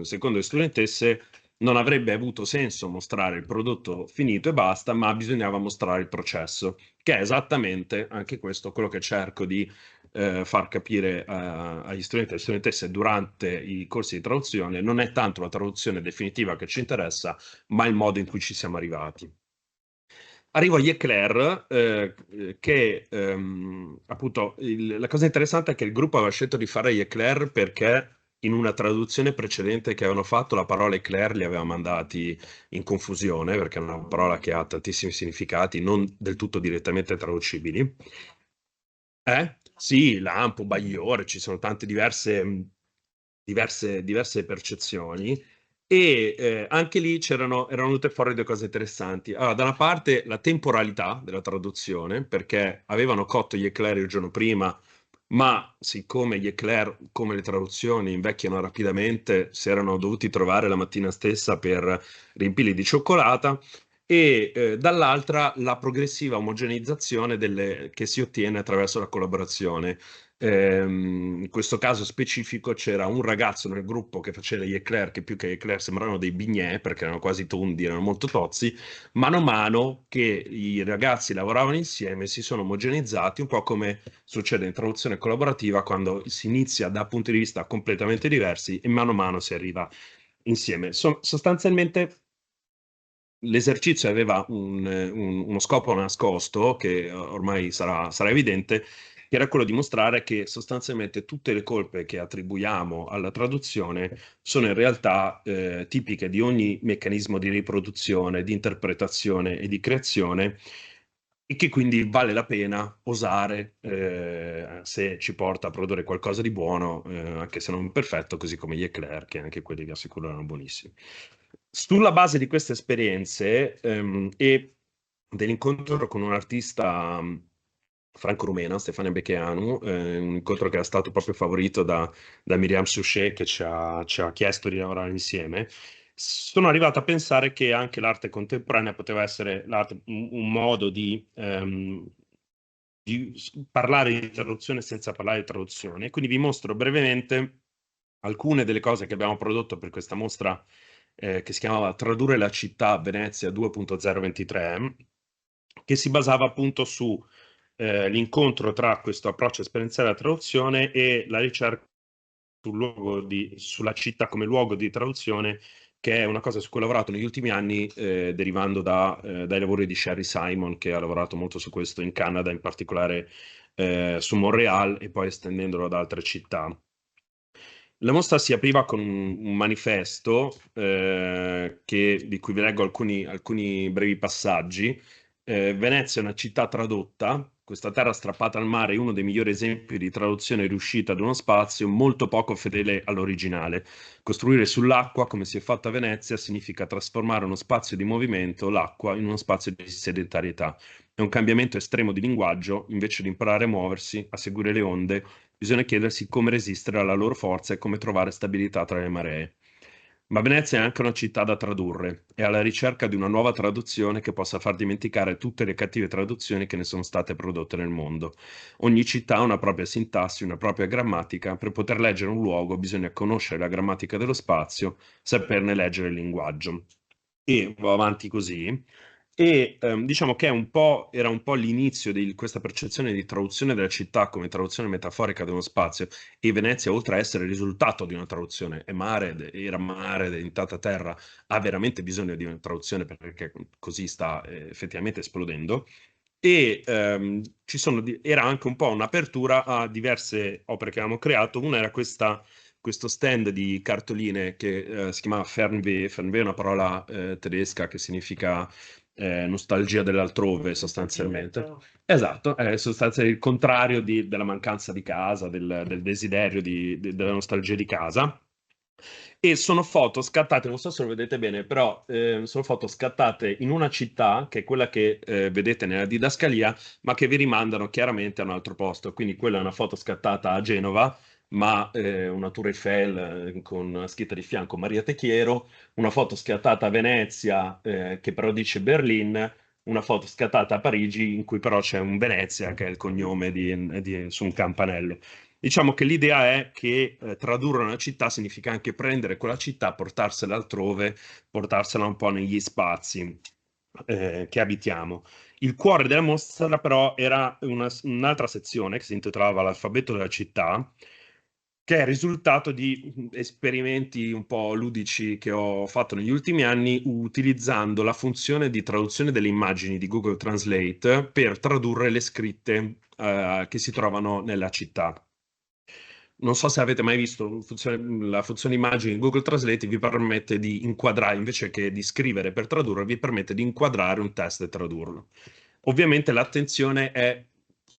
secondo le studentesse, non avrebbe avuto senso mostrare il prodotto finito e basta, ma bisognava mostrare il processo, che è esattamente anche questo quello che cerco di far capire agli studenti e alle studentesse durante i corsi di traduzione. Non è tanto la traduzione definitiva che ci interessa, ma il modo in cui ci siamo arrivati. arrivo agli Eclair, che appunto la cosa interessante è che il gruppo aveva scelto di fare gli Eclair perché in una traduzione precedente che avevano fatto la parola Eclair li aveva mandati in confusione, perché è una parola che ha tantissimi significati, non del tutto direttamente traducibili. Sì, lampo, bagliore, ci sono tante diverse percezioni e anche lì erano venute fuori due cose interessanti. Allora, da una parte la temporalità della traduzione, perché avevano cotto gli eclair il giorno prima, ma siccome gli eclair, come le traduzioni, invecchiano rapidamente, si erano dovuti trovare la mattina stessa per riempirli di cioccolata, e dall'altra la progressiva omogeneizzazione che si ottiene attraverso la collaborazione. In questo caso specifico c'era un ragazzo nel gruppo che faceva gli eclair, che più che eclair sembravano dei bignè perché erano quasi tondi, erano molto tozzi. Mano a mano che i ragazzi lavoravano insieme si sono omogenizzati, un po' come succede in traduzione collaborativa quando si inizia da punti di vista completamente diversi e mano a mano si arriva insieme. Sostanzialmente l'esercizio aveva uno scopo nascosto, che ormai sarà evidente, che era quello di mostrare che sostanzialmente tutte le colpe che attribuiamo alla traduzione sono in realtà tipiche di ogni meccanismo di riproduzione, di interpretazione e di creazione, e che quindi vale la pena osare se ci porta a produrre qualcosa di buono, anche se non perfetto, così come gli eclair, che anche quelli vi assicuro erano buonissimi. Sulla base di queste esperienze e dell'incontro con un artista franco-rumena, Stefania Becheanu, un incontro che era stato proprio favorito da Miriam Suchet, che ci ha chiesto di lavorare insieme, sono arrivato a pensare che anche l'arte contemporanea poteva essere un modo di parlare di traduzione senza parlare di traduzione. Quindi vi mostro brevemente alcune delle cose che abbiamo prodotto per questa mostra che si chiamava Tradurre la città Venezia 2.023, che si basava appunto su l'incontro tra questo approccio esperienziale alla traduzione e la ricerca sulla città come luogo di traduzione, che è una cosa su cui ho lavorato negli ultimi anni, derivando dai lavori di Sherry Simon, che ha lavorato molto su questo in Canada, in particolare su Montreal, e poi estendendolo ad altre città. La mostra si apriva con un manifesto di cui vi leggo alcuni brevi passaggi. Venezia è una città tradotta, questa terra strappata al mare è uno dei migliori esempi di traduzione riuscita ad uno spazio molto poco fedele all'originale. Costruire sull'acqua, come si è fatto a Venezia, significa trasformare uno spazio di movimento, l'acqua, in uno spazio di sedentarietà. È un cambiamento estremo di linguaggio, invece di imparare a muoversi, a seguire le onde, bisogna chiedersi come resistere alla loro forza e come trovare stabilità tra le maree. Ma Venezia è anche una città da tradurre, è alla ricerca di una nuova traduzione che possa far dimenticare tutte le cattive traduzioni che ne sono state prodotte nel mondo. Ogni città ha una propria sintassi, una propria grammatica. Per poter leggere un luogo bisogna conoscere la grammatica dello spazio, saperne leggere il linguaggio. E va avanti così. E diciamo che era un po' l'inizio di questa percezione di traduzione della città come traduzione metaforica di uno spazio, e Venezia, oltre a essere il risultato di una traduzione, era mare, diventata terra, ha veramente bisogno di una traduzione perché così sta effettivamente esplodendo. E era anche un po' un'apertura a diverse opere che avevamo creato. Una era questo stand di cartoline che si chiamava Fernweh. Fernweh è una parola tedesca che significa nostalgia dell'altrove, sostanzialmente. Esatto, è sostanzialmente il contrario della mancanza di casa, del desiderio della nostalgia di casa. E sono foto scattate, non so se lo vedete bene, però sono foto scattate in una città che è quella che vedete nella didascalia, ma che vi rimandano chiaramente a un altro posto. Quindi quella è una foto scattata a Genova, ma una Tour Eiffel con scritta di fianco Maria Techiero, una foto scattata a Venezia che però dice Berlin, una foto scattata a Parigi in cui però c'è un Venezia che è il cognome su un campanello. Diciamo che l'idea è che tradurre una città significa anche prendere quella città, portarsela altrove, portarsela un po' negli spazi che abitiamo. Il cuore della mostra però era un'altra sezione che si intitolava L'alfabeto della città, che è il risultato di esperimenti un po' ludici che ho fatto negli ultimi anni utilizzando la funzione di traduzione delle immagini di Google Translate per tradurre le scritte che si trovano nella città. Non so se avete mai visto la funzione immagini di Google Translate vi permette di inquadrare, invece che di scrivere per tradurre, vi permette di inquadrare un testo e tradurlo. Ovviamente l'attenzione è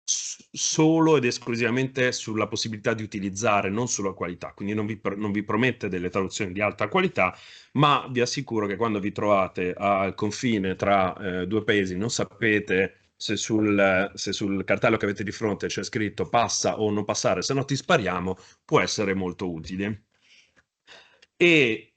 solo ed esclusivamente sulla possibilità di utilizzare, non sulla qualità. Quindi non vi promette delle traduzioni di alta qualità, ma vi assicuro che quando vi trovate al confine tra due paesi, non sapete se sul cartello che avete di fronte c'è scritto passa o non passare, se no ti spariamo, può essere molto utile. E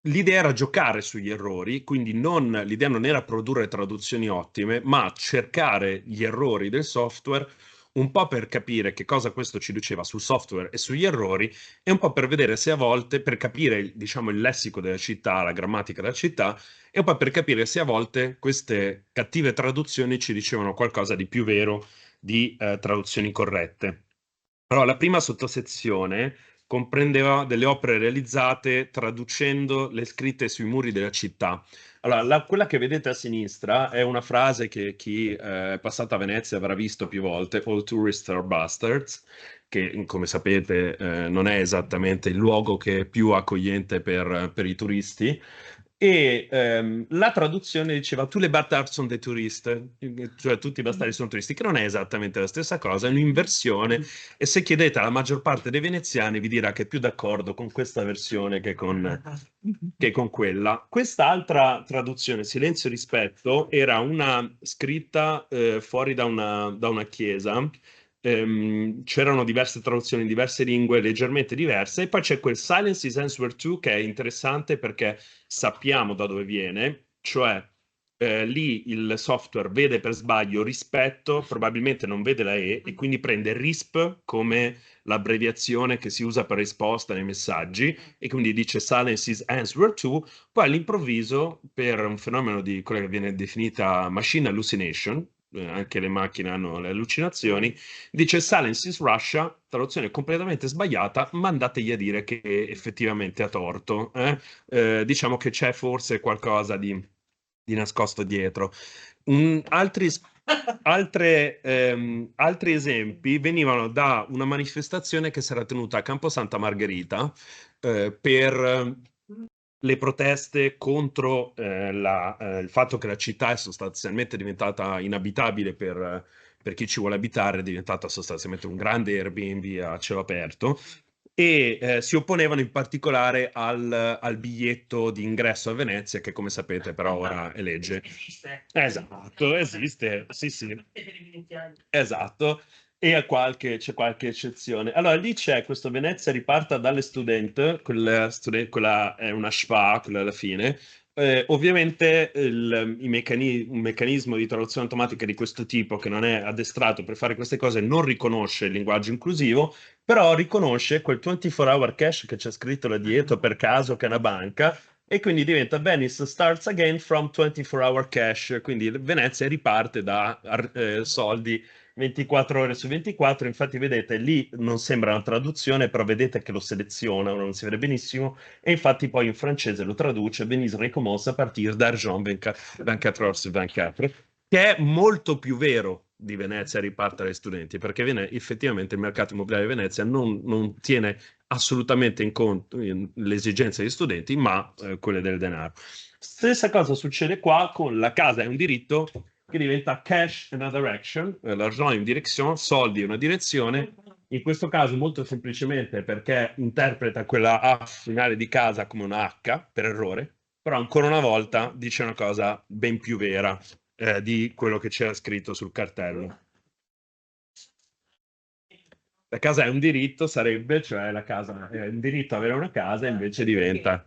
l'idea era giocare sugli errori, quindi l'idea non era produrre traduzioni ottime, ma cercare gli errori del software un po' per capire che cosa questo ci diceva sul software e sugli errori e un po' per vedere se a volte, per capire, diciamo, il lessico della città, la grammatica della città, e un po' per capire se a volte queste cattive traduzioni ci dicevano qualcosa di più vero di traduzioni corrette. Però la prima sottosezione comprendeva delle opere realizzate traducendo le scritte sui muri della città. Allora, quella che vedete a sinistra è una frase che chi è passato a Venezia avrà visto più volte, All tourists are bastards, che come sapete non è esattamente il luogo che è più accogliente per i turisti. E la traduzione diceva tu le bâtards sont des touristes, cioè tutti i bastardi sono turisti, che non è esattamente la stessa cosa, è un'inversione, e se chiedete alla maggior parte dei veneziani vi dirà che è più d'accordo con questa versione che con quella. Quest'altra traduzione, Silenzio e rispetto, era una scritta fuori da una chiesa. C'erano diverse traduzioni in diverse lingue leggermente diverse, e poi c'è quel Silence is answer to, che è interessante perché sappiamo da dove viene, cioè lì il software vede per sbaglio rispetto, probabilmente non vede la E e quindi prende RISP come l'abbreviazione che si usa per risposta nei messaggi e quindi dice silence is answer to, poi all'improvviso per un fenomeno di quella che viene definita machine hallucination, anche le macchine hanno le allucinazioni, dice silence is Russia, traduzione completamente sbagliata, ma andategli a dire che effettivamente ha torto. Diciamo che c'è forse qualcosa di nascosto dietro. Altri esempi venivano da una manifestazione che si era tenuta a Campo Santa Margherita per le proteste contro il fatto che la città è sostanzialmente diventata inabitabile per chi ci vuole abitare, è diventata sostanzialmente un grande Airbnb a cielo aperto, e si opponevano in particolare al biglietto di ingresso a Venezia, che come sapete però ora è legge.
Esiste.
Esatto, esiste, sì sì. Esatto, e c'è qualche eccezione. Allora, lì c'è questo Venezia riparta dalle student, quella è una schwa, quella alla fine. Ovviamente un meccanismo di traduzione automatica di questo tipo, che non è addestrato per fare queste cose, non riconosce il linguaggio inclusivo, però riconosce quel 24-hour cache che c'è scritto là dietro per caso, che è una banca, e quindi diventa Venice starts again from 24-hour cache, quindi Venezia riparte da soldi 24 ore su 24. Infatti vedete lì non sembra una traduzione, però vedete che lo seleziona, non si vede benissimo, e infatti poi in francese lo traduce Venise recommence à partir d'argent 24 heures su 24, che è molto più vero di Venezia riparte dagli studenti, perché effettivamente il mercato immobiliare di Venezia non tiene assolutamente in conto le esigenze degli studenti, ma quelle del denaro. Stessa cosa succede qua con la casa è un diritto, che diventa cash in una direction, l'argent in direzione, soldi in una direzione, in questo caso molto semplicemente perché interpreta quella A finale di casa come una H per errore, però ancora una volta dice una cosa ben più vera di quello che c'era scritto sul cartello. La casa è un diritto, sarebbe, cioè la casa è un diritto avere una casa, invece diventa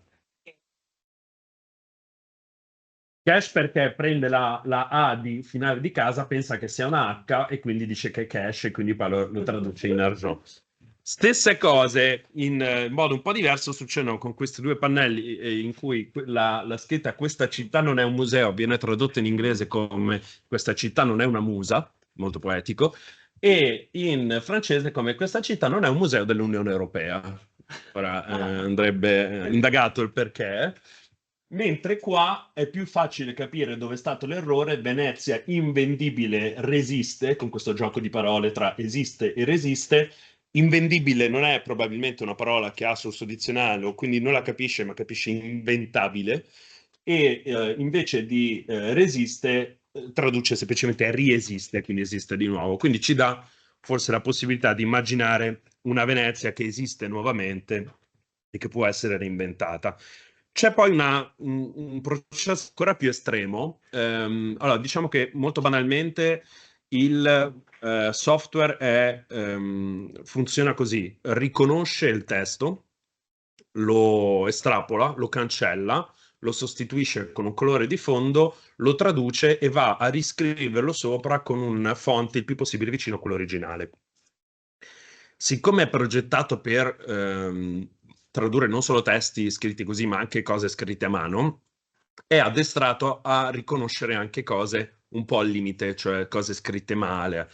cash perché prende la A di finale di casa, pensa che sia una H e quindi dice che è cash e quindi poi lo traduce in argent. Stesse cose in modo un po' diverso succedono con questi due pannelli in cui la scritta "Questa città non è un museo" viene tradotto in inglese come "Questa città non è una musa", molto poetico, e in francese come questa città non è un museo dell'Unione Europea. Ora andrebbe indagato il perché. Mentre qua è più facile capire dove è stato l'errore. Venezia invendibile resiste, con questo gioco di parole tra esiste e resiste. Invendibile non è probabilmente una parola che ha sul suo dizionario, quindi non la capisce, ma capisce inventabile. E invece di resiste, traduce semplicemente riesiste, quindi esiste di nuovo. Quindi ci dà forse la possibilità di immaginare una Venezia che esiste nuovamente e che può essere reinventata. C'è poi un processo ancora più estremo. Allora, diciamo che molto banalmente il software funziona così: riconosce il testo, lo estrapola, lo cancella, lo sostituisce con un colore di fondo, lo traduce e va a riscriverlo sopra con un font il più possibile vicino a quello originale. Siccome è progettato per tradurre non solo testi scritti così, ma anche cose scritte a mano, è addestrato a riconoscere anche cose un po' al limite, cioè cose scritte male.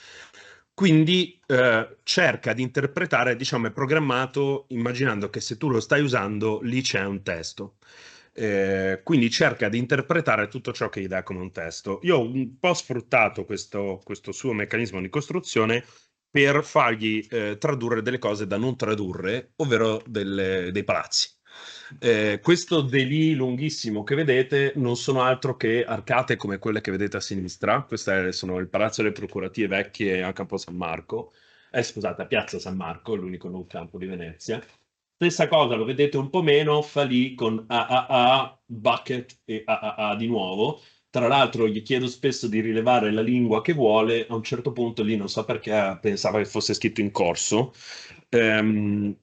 Quindi cerca di interpretare, diciamo, è programmato immaginando che se tu lo stai usando, lì c'è un testo. Quindi cerca di interpretare tutto ciò che gli dà come un testo. Io ho un po' sfruttato questo suo meccanismo di costruzione per fargli tradurre delle cose da non tradurre, ovvero dei palazzi. Questo delì lunghissimo che vedete non sono altro che arcate come quelle che vedete a sinistra. Queste sono il Palazzo delle Procuratie Vecchie a Campo San Marco. Scusate, a Piazza San Marco, l'unico non campo di Venezia. Stessa cosa, lo vedete un po' meno, fa lì con AAA, bucket e AAA di nuovo. Tra l'altro gli chiedo spesso di rilevare la lingua che vuole, a un certo punto lì non so perché pensava che fosse scritto in corso. E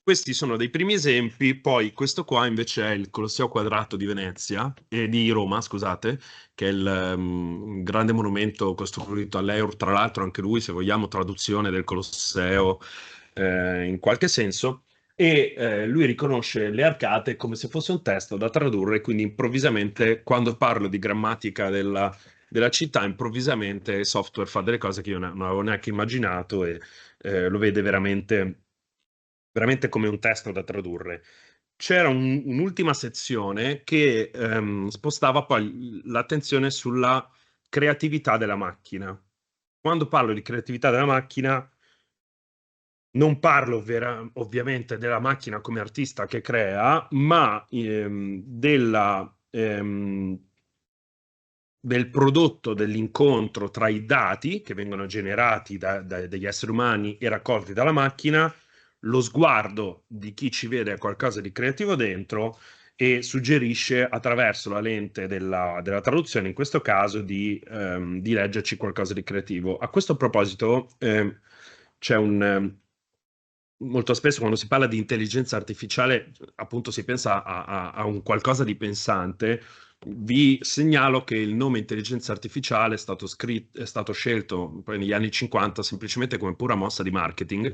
questi sono dei primi esempi. Poi questo qua invece è il Colosseo Quadrato di Venezia, di Roma, scusate, che è il grande monumento costruito all'Eur, tra l'altro anche lui, se vogliamo, traduzione del Colosseo in qualche senso. E lui riconosce le arcate come se fosse un testo da tradurre, quindi improvvisamente, quando parlo di grammatica della città, improvvisamente il software fa delle cose che io non avevo neanche immaginato e lo vede veramente come un testo da tradurre. C'era un'ultima sezione che spostava poi l'attenzione sulla creatività della macchina. Quando parlo di creatività della macchina, non parlo ovviamente della macchina come artista che crea, ma del prodotto dell'incontro tra i dati che vengono generati dagli esseri umani e raccolti dalla macchina, lo sguardo di chi ci vede qualcosa di creativo dentro e suggerisce attraverso la lente della traduzione, in questo caso, di leggerci qualcosa di creativo. A questo proposito c'è molto spesso quando si parla di intelligenza artificiale, appunto si pensa a un qualcosa di pensante. Vi segnalo che il nome intelligenza artificiale è stato scelto poi negli anni 50 semplicemente come pura mossa di marketing,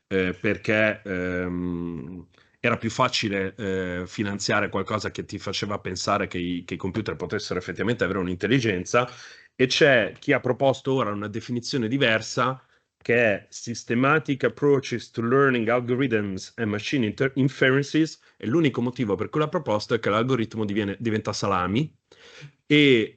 perché era più facile finanziare qualcosa che ti faceva pensare che i computer potessero effettivamente avere un'intelligenza, e c'è chi ha proposto ora una definizione diversa che è Systematic Approaches to Learning Algorithms and Machine Inferences, e l'unico motivo per cui l'ha proposto è che l'algoritmo diventa salami. E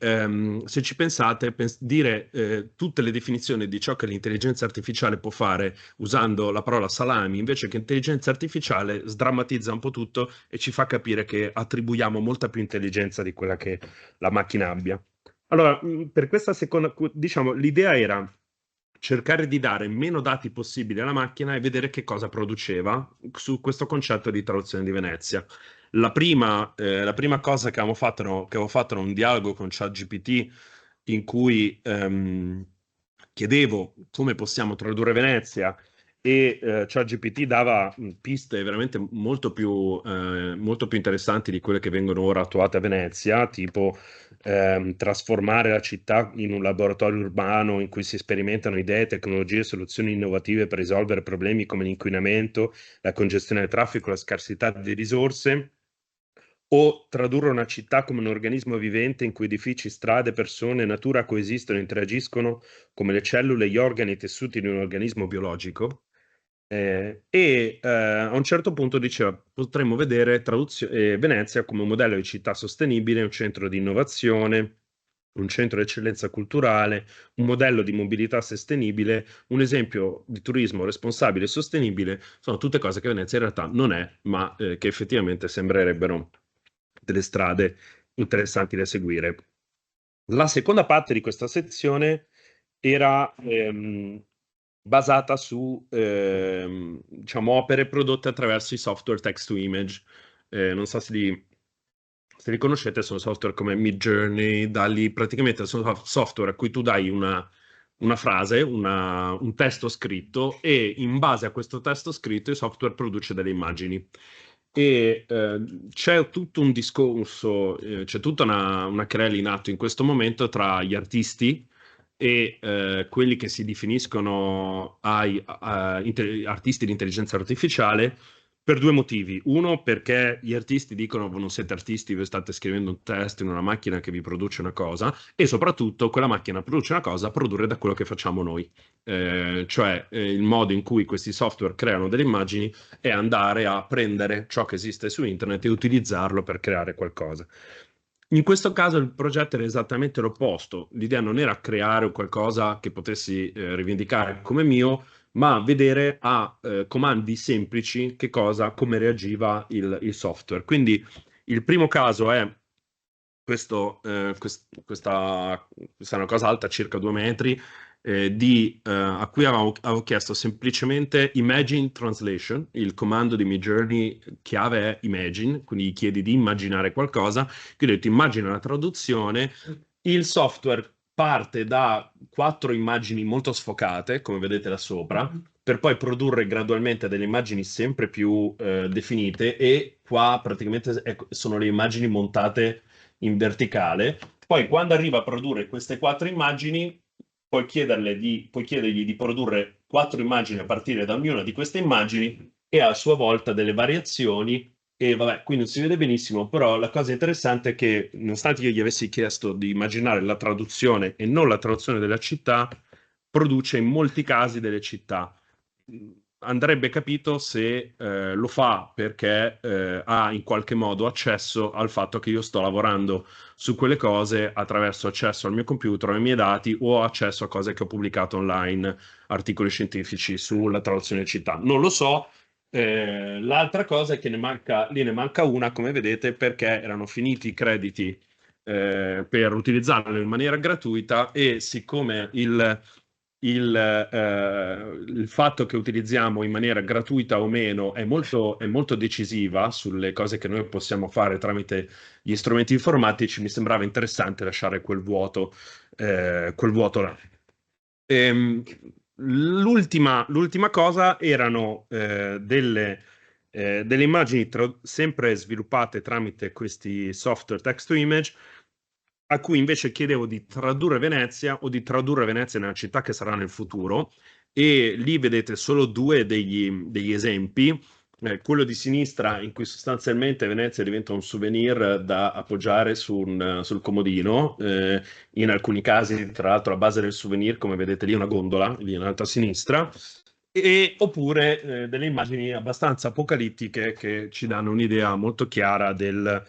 se ci pensate, dire tutte le definizioni di ciò che l'intelligenza artificiale può fare usando la parola salami invece che intelligenza artificiale sdrammatizza un po' tutto e ci fa capire che attribuiamo molta più intelligenza di quella che la macchina abbia. Allora, per questa seconda, diciamo, l'idea era cercare di dare meno dati possibili alla macchina e vedere che cosa produceva su questo concetto di traduzione di Venezia. La prima cosa che avevo fatto era un dialogo con ChatGPT in cui chiedevo come possiamo tradurre Venezia, e ChatGPT dava piste veramente molto più interessanti di quelle che vengono ora attuate a Venezia, tipo trasformare la città in un laboratorio urbano in cui si sperimentano idee, tecnologie e soluzioni innovative per risolvere problemi come l'inquinamento, la congestione del traffico, la scarsità di risorse, o tradurre una città come un organismo vivente in cui edifici, strade, persone, natura coesistono e interagiscono come le cellule, gli organi e i tessuti di un organismo biologico. A un certo punto diceva potremmo vedere Venezia come un modello di città sostenibile, un centro di innovazione, un centro di eccellenza culturale, un modello di mobilità sostenibile, un esempio di turismo responsabile e sostenibile. Sono tutte cose che Venezia in realtà non è, ma che effettivamente sembrerebbero delle strade interessanti da seguire. La seconda parte di questa sezione era basata su diciamo, opere prodotte attraverso i software text to image. Non so se li conoscete, sono software come Midjourney, DALL-E, praticamente sono software a cui tu dai una frase, un testo scritto, e in base a questo testo scritto il software produce delle immagini. E c'è tutto un discorso, c'è tutta una querela in atto in questo momento tra gli artisti e quelli che si definiscono artisti di intelligenza artificiale, per due motivi. Uno, perché gli artisti dicono: voi non siete artisti, voi state scrivendo un testo in una macchina che vi produce una cosa, e soprattutto quella macchina produce una cosa a produrre da quello che facciamo noi. Cioè il modo in cui questi software creano delle immagini è andare a prendere ciò che esiste su internet e utilizzarlo per creare qualcosa. In questo caso il progetto era esattamente l'opposto. L'idea non era creare qualcosa che potessi rivendicare come mio, ma vedere a comandi semplici come reagiva il software. Quindi il primo caso è questa è una cosa alta circa 2 metri, a cui avevo chiesto semplicemente Imagine Translation. Il comando di Midjourney chiave è Imagine, quindi gli chiedi di immaginare qualcosa, quindi ho detto immagina la traduzione. Il software parte da 4 immagini molto sfocate, come vedete da sopra, per poi produrre gradualmente delle immagini sempre più definite, e qua praticamente sono le immagini montate in verticale. Poi quando arriva a produrre queste 4 immagini, puoi chiedergli di produrre 4 immagini a partire da ognuna di queste immagini, e a sua volta delle variazioni. E vabbè, qui non si vede benissimo, però la cosa interessante è che, nonostante io gli avessi chiesto di immaginare la traduzione e non la traduzione della città, produce in molti casi delle città. Andrebbe capito se lo fa perché ha in qualche modo accesso al fatto che io sto lavorando su quelle cose attraverso accesso al mio computer, ai miei dati, o accesso a cose che ho pubblicato online, articoli scientifici sulla traduzione città. Non lo so. L'altra cosa è che lì ne manca una, come vedete, perché erano finiti i crediti per utilizzarlo in maniera gratuita, e siccome il fatto che utilizziamo in maniera gratuita o meno è molto decisiva sulle cose che noi possiamo fare tramite gli strumenti informatici, mi sembrava interessante lasciare quel vuoto là. L'ultima cosa erano delle immagini sempre sviluppate tramite questi software text to image, a cui invece chiedevo di tradurre Venezia, o di tradurre Venezia nella città che sarà nel futuro. E lì vedete solo due degli esempi. Quello di sinistra, in cui sostanzialmente Venezia diventa un souvenir da appoggiare sul comodino. In alcuni casi, tra l'altro, la base del souvenir, come vedete lì, è una gondola, lì in alto a sinistra. Oppure delle immagini abbastanza apocalittiche che ci danno un'idea molto chiara del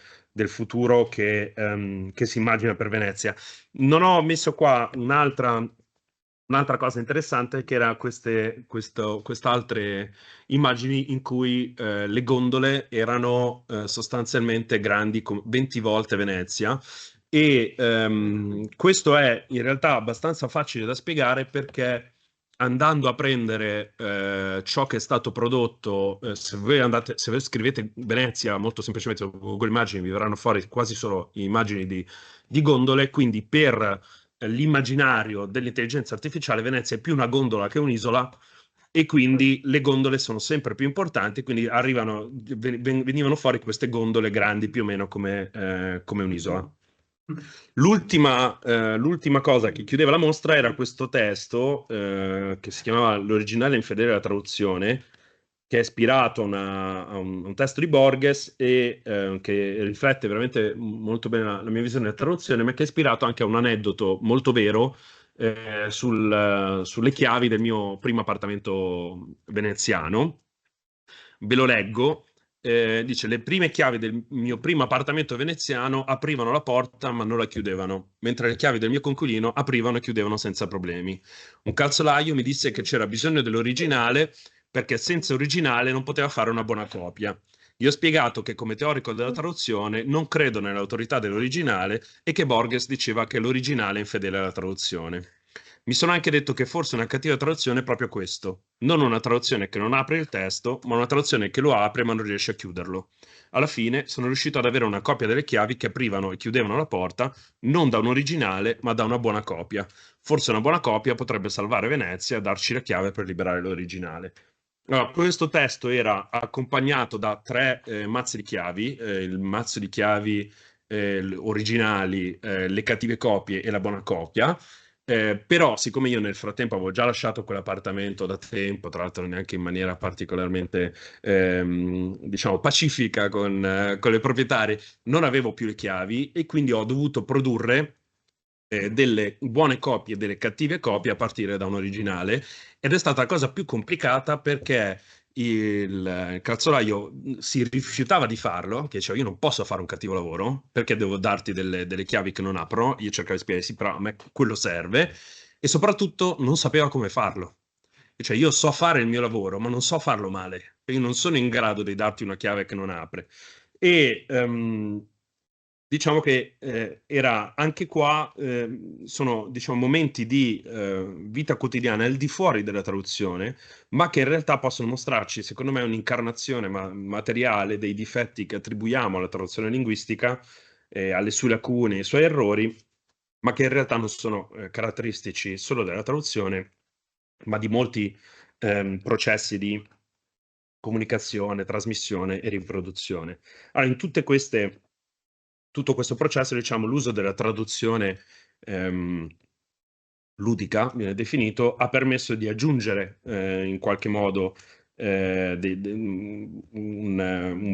futuro che si immagina per Venezia. Non ho messo qua un'altra cosa interessante, che era queste altre immagini in cui le gondole erano sostanzialmente grandi 20 volte Venezia. E questo è in realtà abbastanza facile da spiegare, perché andando a prendere ciò che è stato prodotto, se voi scrivete Venezia molto semplicemente su Google Immagini, vi verranno fuori quasi solo immagini di gondole. Quindi per l'immaginario dell'intelligenza artificiale Venezia è più una gondola che un'isola, e quindi le gondole sono sempre più importanti, quindi venivano fuori queste gondole grandi più o meno come un'isola. L'ultima cosa che chiudeva la mostra era questo testo che si chiamava L'originale infedele alla traduzione, che è ispirato a un testo di Borges e che riflette veramente molto bene la mia visione della traduzione, ma che è ispirato anche a un aneddoto molto vero sulle chiavi del mio primo appartamento veneziano. Ve lo leggo. Dice: le prime chiavi del mio primo appartamento veneziano aprivano la porta ma non la chiudevano, mentre le chiavi del mio coinquilino aprivano e chiudevano senza problemi. Un calzolaio mi disse che c'era bisogno dell'originale perché senza originale non poteva fare una buona copia. Gli ho spiegato che come teorico della traduzione non credo nell'autorità dell'originale e che Borges diceva che l'originale è infedele alla traduzione. Mi sono anche detto che forse una cattiva traduzione è proprio questo: non una traduzione che non apre il testo, ma una traduzione che lo apre ma non riesce a chiuderlo. Alla fine sono riuscito ad avere una copia delle chiavi che aprivano e chiudevano la porta, non da un originale, ma da una buona copia. Forse una buona copia potrebbe salvare Venezia e darci la chiave per liberare l'originale. Allora, questo testo era accompagnato da 3 mazzi di chiavi, il mazzo di chiavi originali, le cattive copie e la buona copia. Però, siccome io nel frattempo avevo già lasciato quell'appartamento da tempo, tra l'altro neanche in maniera particolarmente, diciamo, pacifica con le proprietarie, non avevo più le chiavi e quindi ho dovuto produrre delle buone copie e delle cattive copie a partire da un originale, ed è stata la cosa più complicata perché il calzolaio si rifiutava di farlo, che diceva: io non posso fare un cattivo lavoro perché devo darti delle chiavi che non aprono. Io cercavo di spiegare: sì, però a me quello serve, e soprattutto non sapeva come farlo. Cioè, io so fare il mio lavoro, ma non so farlo male. Io non sono in grado di darti una chiave che non apre. E diciamo che era anche qua, sono, diciamo, momenti di vita quotidiana al di fuori della traduzione, ma che in realtà possono mostrarci, secondo me, un'incarnazione materiale dei difetti che attribuiamo alla traduzione linguistica, alle sue lacune, ai suoi errori, ma che in realtà non sono caratteristici solo della traduzione, ma di molti processi di comunicazione, trasmissione e riproduzione. Allora, in tutto questo processo, diciamo, l'uso della traduzione ludica, viene definito, ha permesso di aggiungere in qualche modo un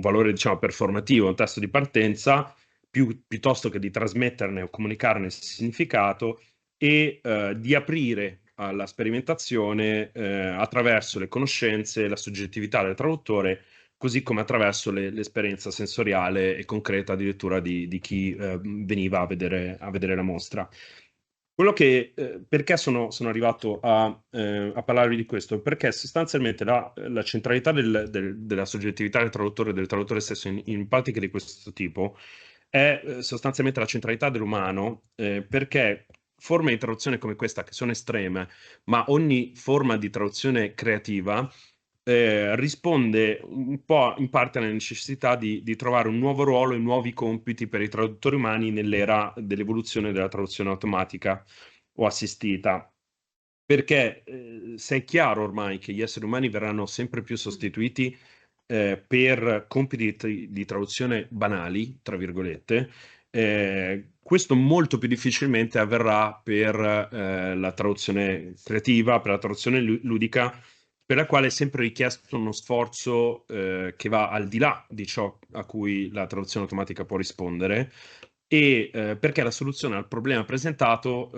valore, diciamo, performativo, un testo di partenza, piuttosto che di trasmetterne o comunicarne il significato, e di aprire alla sperimentazione attraverso le conoscenze e la soggettività del traduttore, così come attraverso l'esperienza sensoriale e concreta addirittura di chi veniva a vedere la mostra. Quello che, perché sono arrivato a parlarvi di questo? Perché sostanzialmente la centralità della soggettività del traduttore stesso in pratiche di questo tipo è sostanzialmente la centralità dell'umano, perché forme di traduzione come questa, che sono estreme, ma ogni forma di traduzione creativa risponde un po' in parte alla necessità di trovare un nuovo ruolo e nuovi compiti per i traduttori umani nell'era dell'evoluzione della traduzione automatica o assistita. Perché se è chiaro ormai che gli esseri umani verranno sempre più sostituiti per compiti di traduzione banali, tra virgolette, questo molto più difficilmente avverrà per la traduzione creativa, per la traduzione ludica, per la quale è sempre richiesto uno sforzo che va al di là di ciò a cui la traduzione automatica può rispondere, e perché la soluzione al problema presentato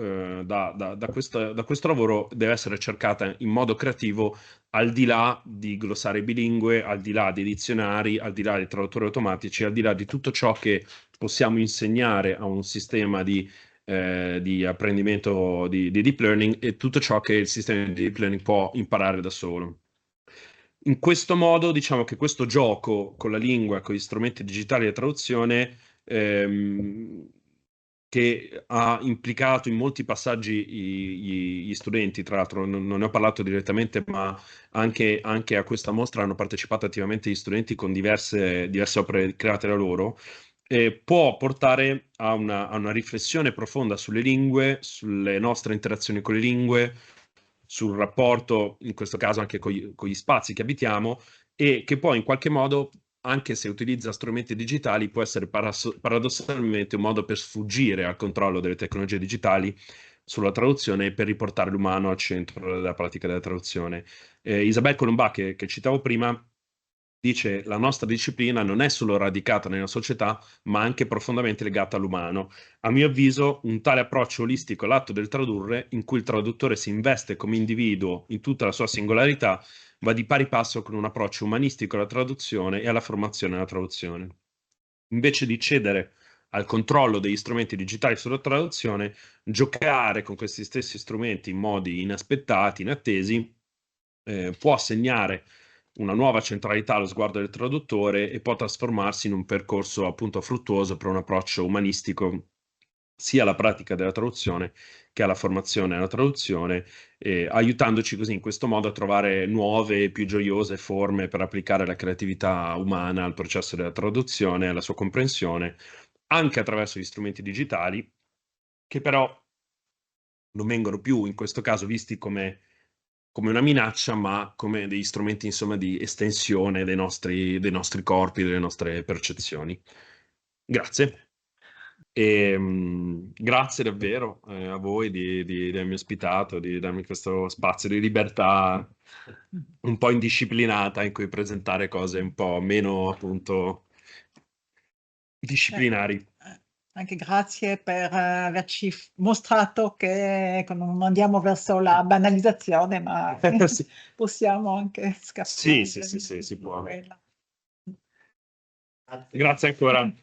da questo lavoro deve essere cercata in modo creativo, al di là di glossari bilingue, al di là di dizionari, al di là di traduttori automatici, al di là di tutto ciò che possiamo insegnare a un sistema di apprendimento di deep learning, e tutto ciò che il sistema di deep learning può imparare da solo. In questo modo, diciamo che questo gioco con la lingua, con gli strumenti digitali di traduzione, che ha implicato in molti passaggi gli studenti, tra l'altro non ne ho parlato direttamente, ma anche a questa mostra hanno partecipato attivamente gli studenti con diverse opere create da loro, può portare a una riflessione profonda sulle lingue, sulle nostre interazioni con le lingue, sul rapporto, in questo caso anche con gli spazi che abitiamo, e che poi in qualche modo, anche se utilizza strumenti digitali, può essere paradossalmente un modo per sfuggire al controllo delle tecnologie digitali, sulla traduzione per riportare l'umano al centro della pratica della traduzione. Isabelle Colombat, che citavo prima, dice: la nostra disciplina non è solo radicata nella società, ma anche profondamente legata all'umano. A mio avviso, un tale approccio olistico all'atto del tradurre, in cui il traduttore si investe come individuo in tutta la sua singolarità, va di pari passo con un approccio umanistico alla traduzione e alla formazione della traduzione. Invece di cedere al controllo degli strumenti digitali sulla traduzione, giocare con questi stessi strumenti in modi inaspettati, inattesi, può assegnare una nuova centralità allo sguardo del traduttore e può trasformarsi in un percorso appunto fruttuoso per un approccio umanistico sia alla pratica della traduzione che alla formazione della traduzione, aiutandoci così in questo modo a trovare nuove e più gioiose forme per applicare la creatività umana al processo della traduzione e alla sua comprensione, anche attraverso gli strumenti digitali, che però non vengono più in questo caso visti come una minaccia, ma come degli strumenti, insomma, di estensione dei nostri corpi, delle nostre percezioni. Grazie. Grazie davvero a voi di avermi ospitato, di darmi questo spazio di libertà un po' indisciplinata in cui presentare cose un po' meno, appunto, disciplinari.
Anche grazie per averci mostrato che ecco, non andiamo verso la banalizzazione, ma
Sì.
possiamo anche
Sì,
scappare.
si può.
Quella.
Grazie ancora.